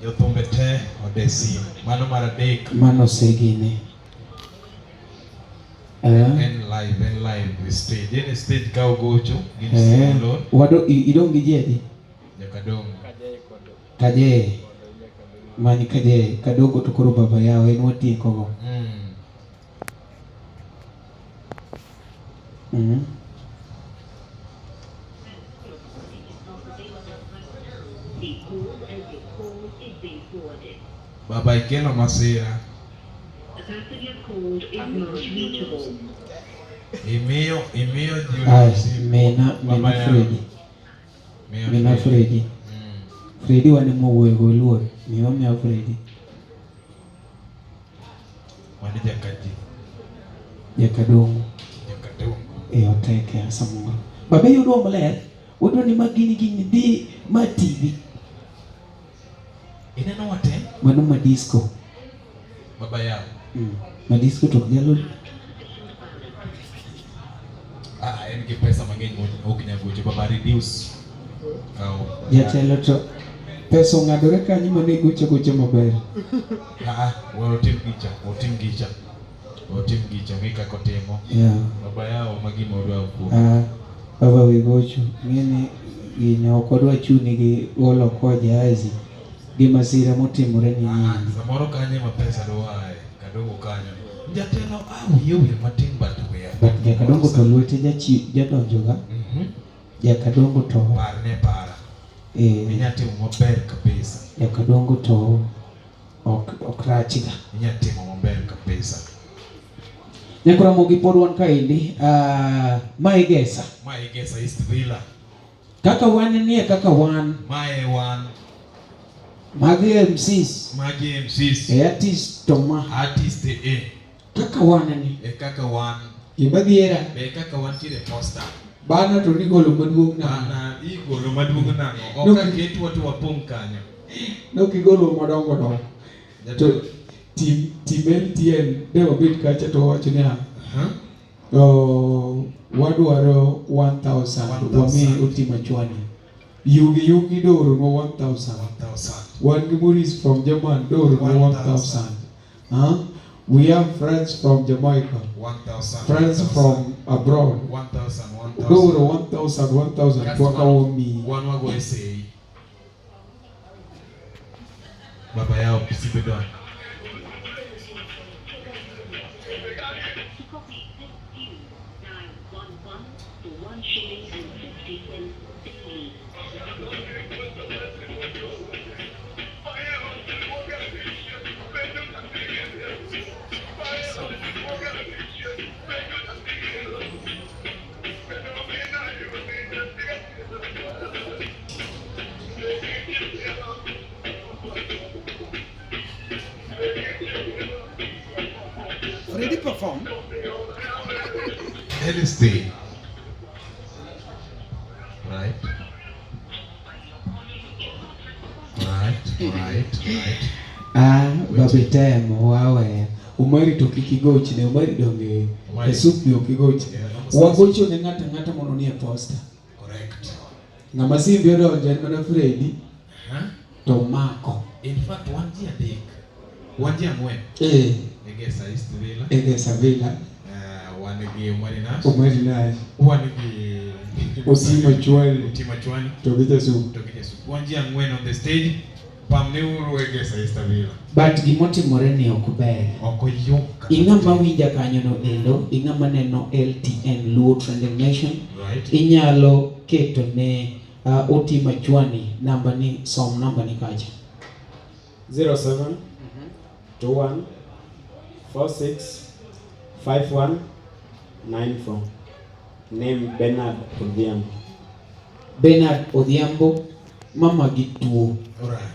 Speaker 1: Jothumbe te odesi. Mano maradek.
Speaker 8: Mano segine.
Speaker 1: En live stage. En stage ka ogocho.
Speaker 8: Wado idongi jedi.
Speaker 1: Jakadongo.
Speaker 8: Kaje. Mani kaje Kadogo tukuru baba yao en watieko go.
Speaker 1: Baba ikelo masira.
Speaker 11: The person you called is not reachable.
Speaker 1: Imeo
Speaker 8: Mena Freddy. Freddy wani mowuoyo go luor. Miya Freddy.
Speaker 1: Wani jakaji.
Speaker 8: Jakadongo. Oteke asamoro. Baba yudo maler. Wodo ni magini di ma TV.
Speaker 1: Ineno wate?
Speaker 8: Mano ma disco.
Speaker 1: Baba yao.
Speaker 8: Ma disco to jalo.
Speaker 1: En gi pesa mang'eny ok nyal gocho baba reduce.
Speaker 8: Jatelo to pesa ng'adore kanyo mane gocho maber.
Speaker 1: Otim gicha ng'ika kotimo. Baba yao magima odwa kuo.
Speaker 8: Baba we gocho. Ng'eni gini ok odwa chuni gi golo ko jahazi. Gima sira motimore ni nyingi.
Speaker 1: Samoro kanye ma pesa do wae. Kadongo kanyo. Jatelo wiye matin but we.
Speaker 8: But Jakadongo to lwete jadonjo ga. Jakadongo to
Speaker 1: parne para. inya timo maber kabisa.
Speaker 8: Nyakadongo to ok rachiga.
Speaker 1: Inya timo maber kabisa.
Speaker 8: Nyakuramogi pod wan kaendi, mae Gesa
Speaker 1: East Villa.
Speaker 8: Kaka wan nie kaka wan.
Speaker 1: Mae wan.
Speaker 8: Magi MCs. Artist to ma.
Speaker 1: Artist
Speaker 8: Kaka wan ni.
Speaker 1: Kaka wan.
Speaker 8: Gimadiera.
Speaker 1: Kaka wan tire poster.
Speaker 8: Bana to nigolo maduong'
Speaker 1: Bana igolo maduong' nang'o. Ok ketwa to wapong kanyo.
Speaker 8: Nokigolo madongo dongo. To team LTN dewa bit kacha to wacho niya. Wadwaro 1,000 wami Otima Chwani. Yugi doro no 1,000. One Gimuris from German doro no 1,000. We have friends from Jamaica.
Speaker 1: 1,000.
Speaker 8: Friends from abroad.
Speaker 1: 1,000.
Speaker 8: Doro 1,000. Twaka wami.
Speaker 1: One wago essay. Baba yao pisibedon.
Speaker 2: Ready perform?
Speaker 1: LSD. Right.
Speaker 8: Babitemo wawe. Umari to kikigochi ne umari donge. Esupi okigochi. Wagocho ne ngata mono nie poster.
Speaker 1: Correct.
Speaker 8: Ngama simbi odonje mana Freddy. To Marco.
Speaker 1: In fact, one dia mwe. Egesa East
Speaker 8: Villa.
Speaker 1: One gi Umarinas.
Speaker 8: One gi Otima Chwani. Togita su.
Speaker 1: One dia mwe on the stage. Pamne uru Egesa East Villa.
Speaker 8: But gimotimore ni okuber.
Speaker 1: Okoyoka.
Speaker 8: Ing'ama winja kanyo no endo, ing'ama neno LTN Luo Trending Nation.
Speaker 1: Right.
Speaker 8: Inyalo keto ne Otima Chwani namba ni kacha.
Speaker 12: 07 21 46 51 94. Name
Speaker 8: Bernard Odhiambo. Mama gituo.
Speaker 1: Alright.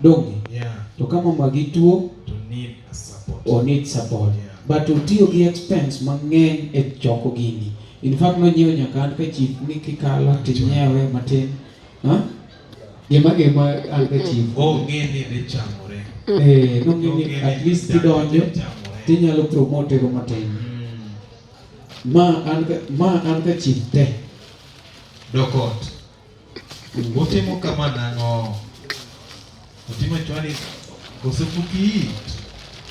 Speaker 8: Donge.
Speaker 1: Yeah.
Speaker 8: To kama mama gituo
Speaker 1: to need support.
Speaker 8: Or need support. Yeah. But utiyo gi expense mang'eny e choko gini. In fact no nyiewo nyaka an ka chief ni kikalo tinyewe matin. Gima an ka chief.
Speaker 1: Ng'eni dhi chamore.
Speaker 8: No ng'eni at least kidonjo tinyalo promote go matin. Ma an ka chief te.
Speaker 1: Dokot. Utimo kama nang'o. Otima Chwani kosepuki.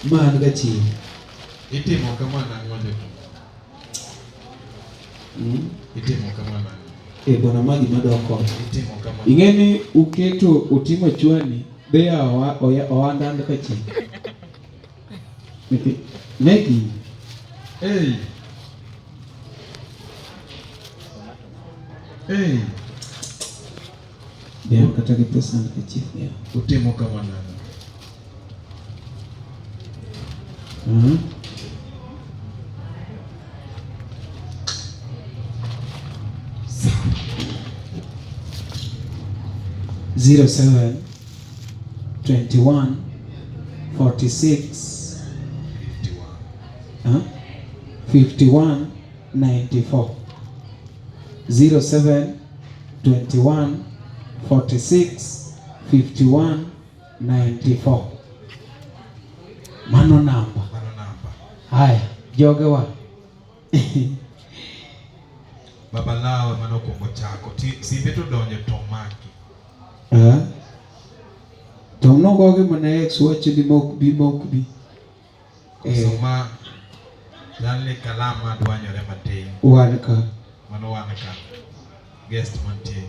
Speaker 8: Ma an ka chief.
Speaker 1: Itimo kama nang'o Itimo kama nang'o.
Speaker 8: Bwana magi madoko. Ingeni uketo Otima Chwani bea oanda ka chief. Neki. Hey. Dia kata ke pesan ke chief ya.
Speaker 1: Utimo kama nang'o.
Speaker 8: 07 21 46 51 94. 07 21 46 51 94. Mano namba. Haya, jogewa.
Speaker 1: Babalawo manokwongo chako. Simbe to donjo to maki.
Speaker 8: Tom no goge mana ex wacho ni mok bi.
Speaker 1: Soma jalne kalama dwanyore matin.
Speaker 8: Wanka.
Speaker 1: Mano wanka. Guest mantie.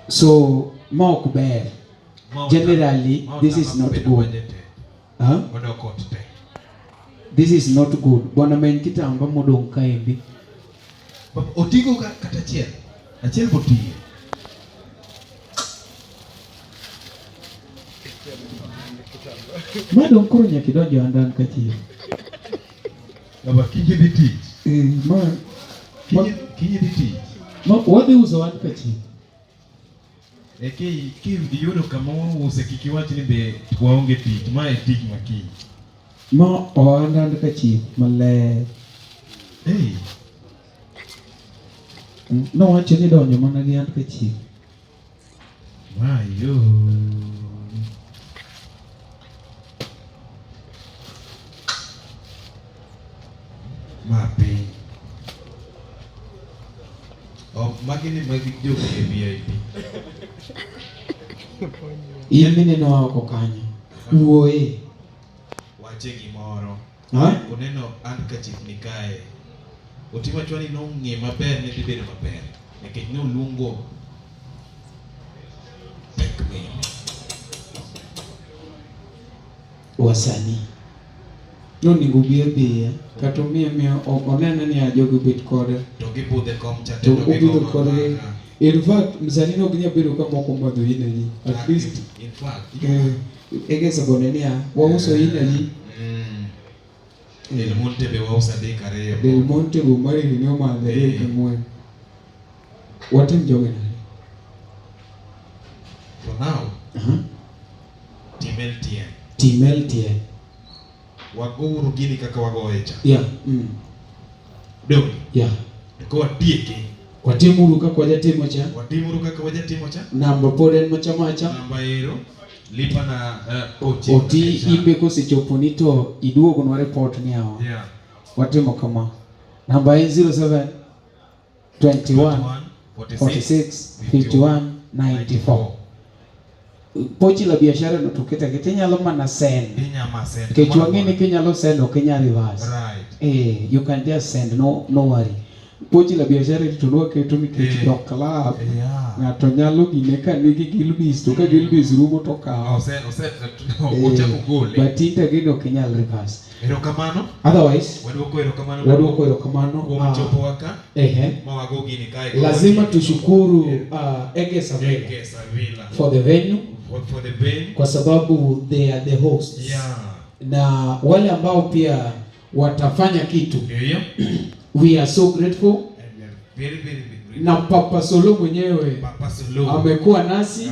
Speaker 8: So mok ber. Generally this is not good. This is not good. Bwana men kitamba modong kaendi.
Speaker 1: Otigo kata achiel botiye.
Speaker 8: Madam koro nyaki donjo andan ka chiyo.
Speaker 1: Baba kiji dhi tich. Kiji dhi tich.
Speaker 8: Wadhi uso an ka chiyo.
Speaker 1: Kiyudo kama use kik iwach ni be waonge tich, ma e tich makiny.
Speaker 8: Ma oandan ka chiyo maler. Nowacho ni donjo mana gi an ka chiyo.
Speaker 1: Mayo. Mapi. Magini jogo e VIP.
Speaker 8: In mineno oko kanyo. Wuoye.
Speaker 1: Wache gimoro.
Speaker 8: Ha?
Speaker 1: Uneno an ka chief nikae. Otima chwani nong'e maber ni dhi bedo maber. Nikech ne oluongo
Speaker 8: wasani. Nonego bi adhiya kata omiyo oneno ni ajogo bet kode.
Speaker 1: To gibudhe kom cha
Speaker 8: to obidho kode. In fact, msanii no ginya bedo ka moko madho inaji. At least
Speaker 1: in fact
Speaker 8: egesa gone niya wauso inaji.
Speaker 1: Del Monte be wausa dek ariyo.
Speaker 8: Del Monte bo mari ni omadhe dek ang'wen. Watim joge nade?
Speaker 1: For now,
Speaker 8: Team LTN.
Speaker 1: Waguru gini kaka wagoye cha.
Speaker 8: Yeah.
Speaker 1: Dogi.
Speaker 8: Yeah.
Speaker 1: Ko watieke.
Speaker 8: Watimuru kaka wajatimo cha.
Speaker 1: Watimuru kaka wajatimo cha.
Speaker 8: Namba pod en macha.
Speaker 1: Namba ero. Lipa na
Speaker 8: oti ibe kosechopo ni to iduogo nwa report ni hawa.
Speaker 1: Yeah.
Speaker 8: Watimo kama. Namba en 07 21 46 51 94. Pochi la biashara no tuketa nyalo mana send. Kichwangeni kinyalo send okinya reverse.
Speaker 1: Right.
Speaker 8: You can just send, no worry. Pochi la biashara tunuwa ketu ni kechi dok club. Na tonyalo gineka nigi gilbis to ka gilbis rumo to ka.
Speaker 1: Ocha ugole.
Speaker 8: But itagino okinya reverse.
Speaker 1: Erokamano.
Speaker 8: Otherwise,
Speaker 1: waduoko erokamano.
Speaker 8: Kumichopo
Speaker 1: waka. Mawago gini kai.
Speaker 8: Lazima tushukuru Egesa Villa for the venue.
Speaker 1: For the venue.
Speaker 8: Kwa sababu they are the hosts.
Speaker 1: Yeah.
Speaker 8: Na wale ambao pia watafanya kitu.
Speaker 1: Yeah.
Speaker 8: We are so grateful.
Speaker 1: Very
Speaker 8: na Papa Solo mwenyewe amekuwa nasi.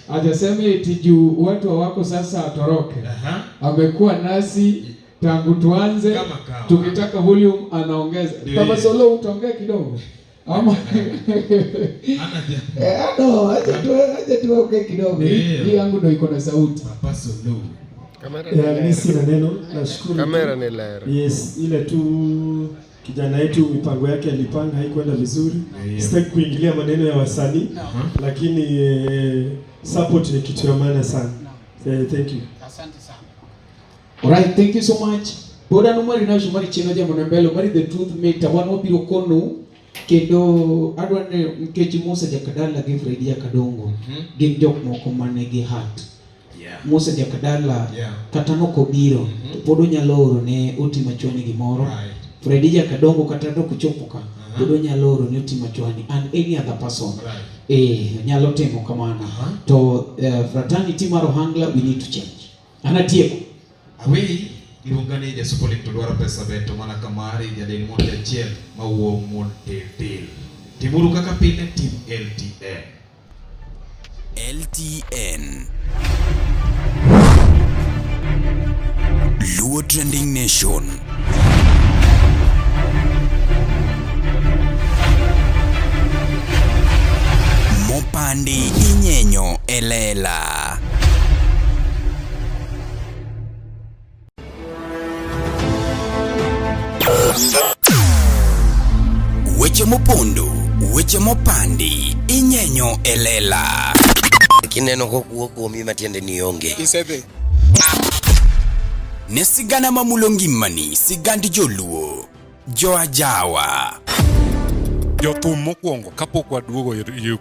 Speaker 8: Hajasema eti juu watu hawako sasa atoroke. Amekuwa nasi tangu tuanze. Tukitaka volume anaongeza. Papa Solo utaongea kidogo ama acha tuongee kidogo. Hii yangu ndio iko na sauti.
Speaker 1: Papa Solo
Speaker 13: mimi sina neno, nashukuru.
Speaker 14: Kamera ni lera.
Speaker 13: Yes, ile tu kijana yetu mipango yake alipanga haikuenda vizuri. Sitaki kuingilia maneno ya wasanii, lakini support ni kitu ya maana sana. Thank you.
Speaker 8: Asante sana. Alright, thank you so much. Boda no mari na shumari chino ja monembelo mari the truth maker wano biro kono kendo adwane mkechi Musa Jakadala gi Fred ya Kadongo gin jok moko manegi heart. Musa Jakadala kata noko biro to podo nyaloro ne utima chwani gimoro. Fred ya Kadongo kata to kuchopo ka podo nyaloro ne utima chwani and any other person nyalo timo kamano. To fraternity mar Ohangla we need to change. Anatieko
Speaker 1: awi iluongani jasupoli to dwaro pesa beto mana kamari jadel monte achiel mawuo monte del. Timuru kaka pile team LTN.
Speaker 4: LTN Luo Trending Nation. Mopandi inyenyo elela. Weche mopondo, weche mopandi inyenyo elela.
Speaker 5: Kineno kokuo kuomi matiende ni onge.
Speaker 14: Isebe.
Speaker 4: Ne sigana mamulo ngimani, sigandi joluo, joajawa.
Speaker 6: Jothum mokwongo kapok waduogo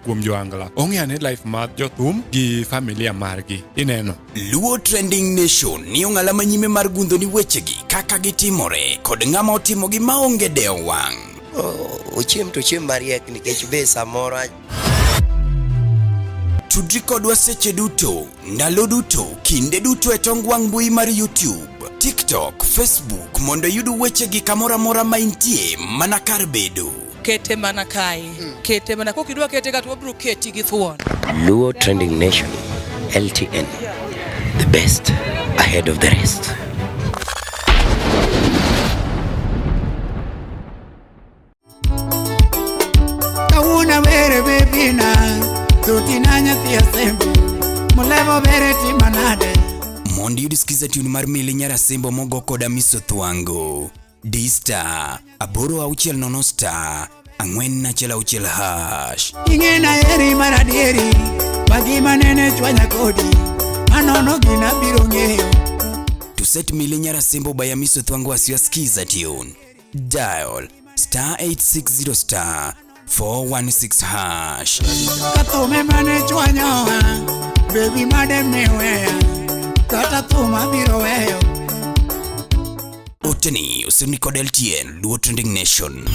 Speaker 6: kuom Ohangla. Ong'eane life mar jothum gi familia margi. Ineno.
Speaker 4: Luo Trending Nation ni ong'ala manyime mar gundo ni wechegi kaka gitimore kod ng'ama otimogi maonge deo wang'.
Speaker 5: Ochiem to chiem mariek nikech be samoro
Speaker 4: Tudri kodwa seche duto, ndalo duto, kinde duto e tong wang mbui mar YouTube, TikTok, Facebook mondo yudu weche gi kamora mora ma intie mana kar bedo.
Speaker 7: Kete mana kae. Kete mana kokidwa kete ka to bro keti gi thuon.
Speaker 5: Luo Trending Nation, LTN. The best ahead of the rest.
Speaker 14: Kauna bere bebina, tutinanya tia sembo, mulevo bere timanade.
Speaker 4: Mondi udisikiza tune mar Mili Nyarasembo mogo koda Miso Thwango. D-Star, aboro auchiel nono star, ang'wen nachiel auchiel hash.
Speaker 14: Ingena eri maradieri, bagima nene chwanya kodi, anono gina biro ng'eyo.
Speaker 4: To set Mili Nyarasembo by Miso Thwango as your skiza tune. Dial star 860 star 416 hash.
Speaker 14: Katome mane chwanyo, baby made mewea, kata tuma biro weyo.
Speaker 4: Oteni, usini kod LTN, Luo Trending Nation.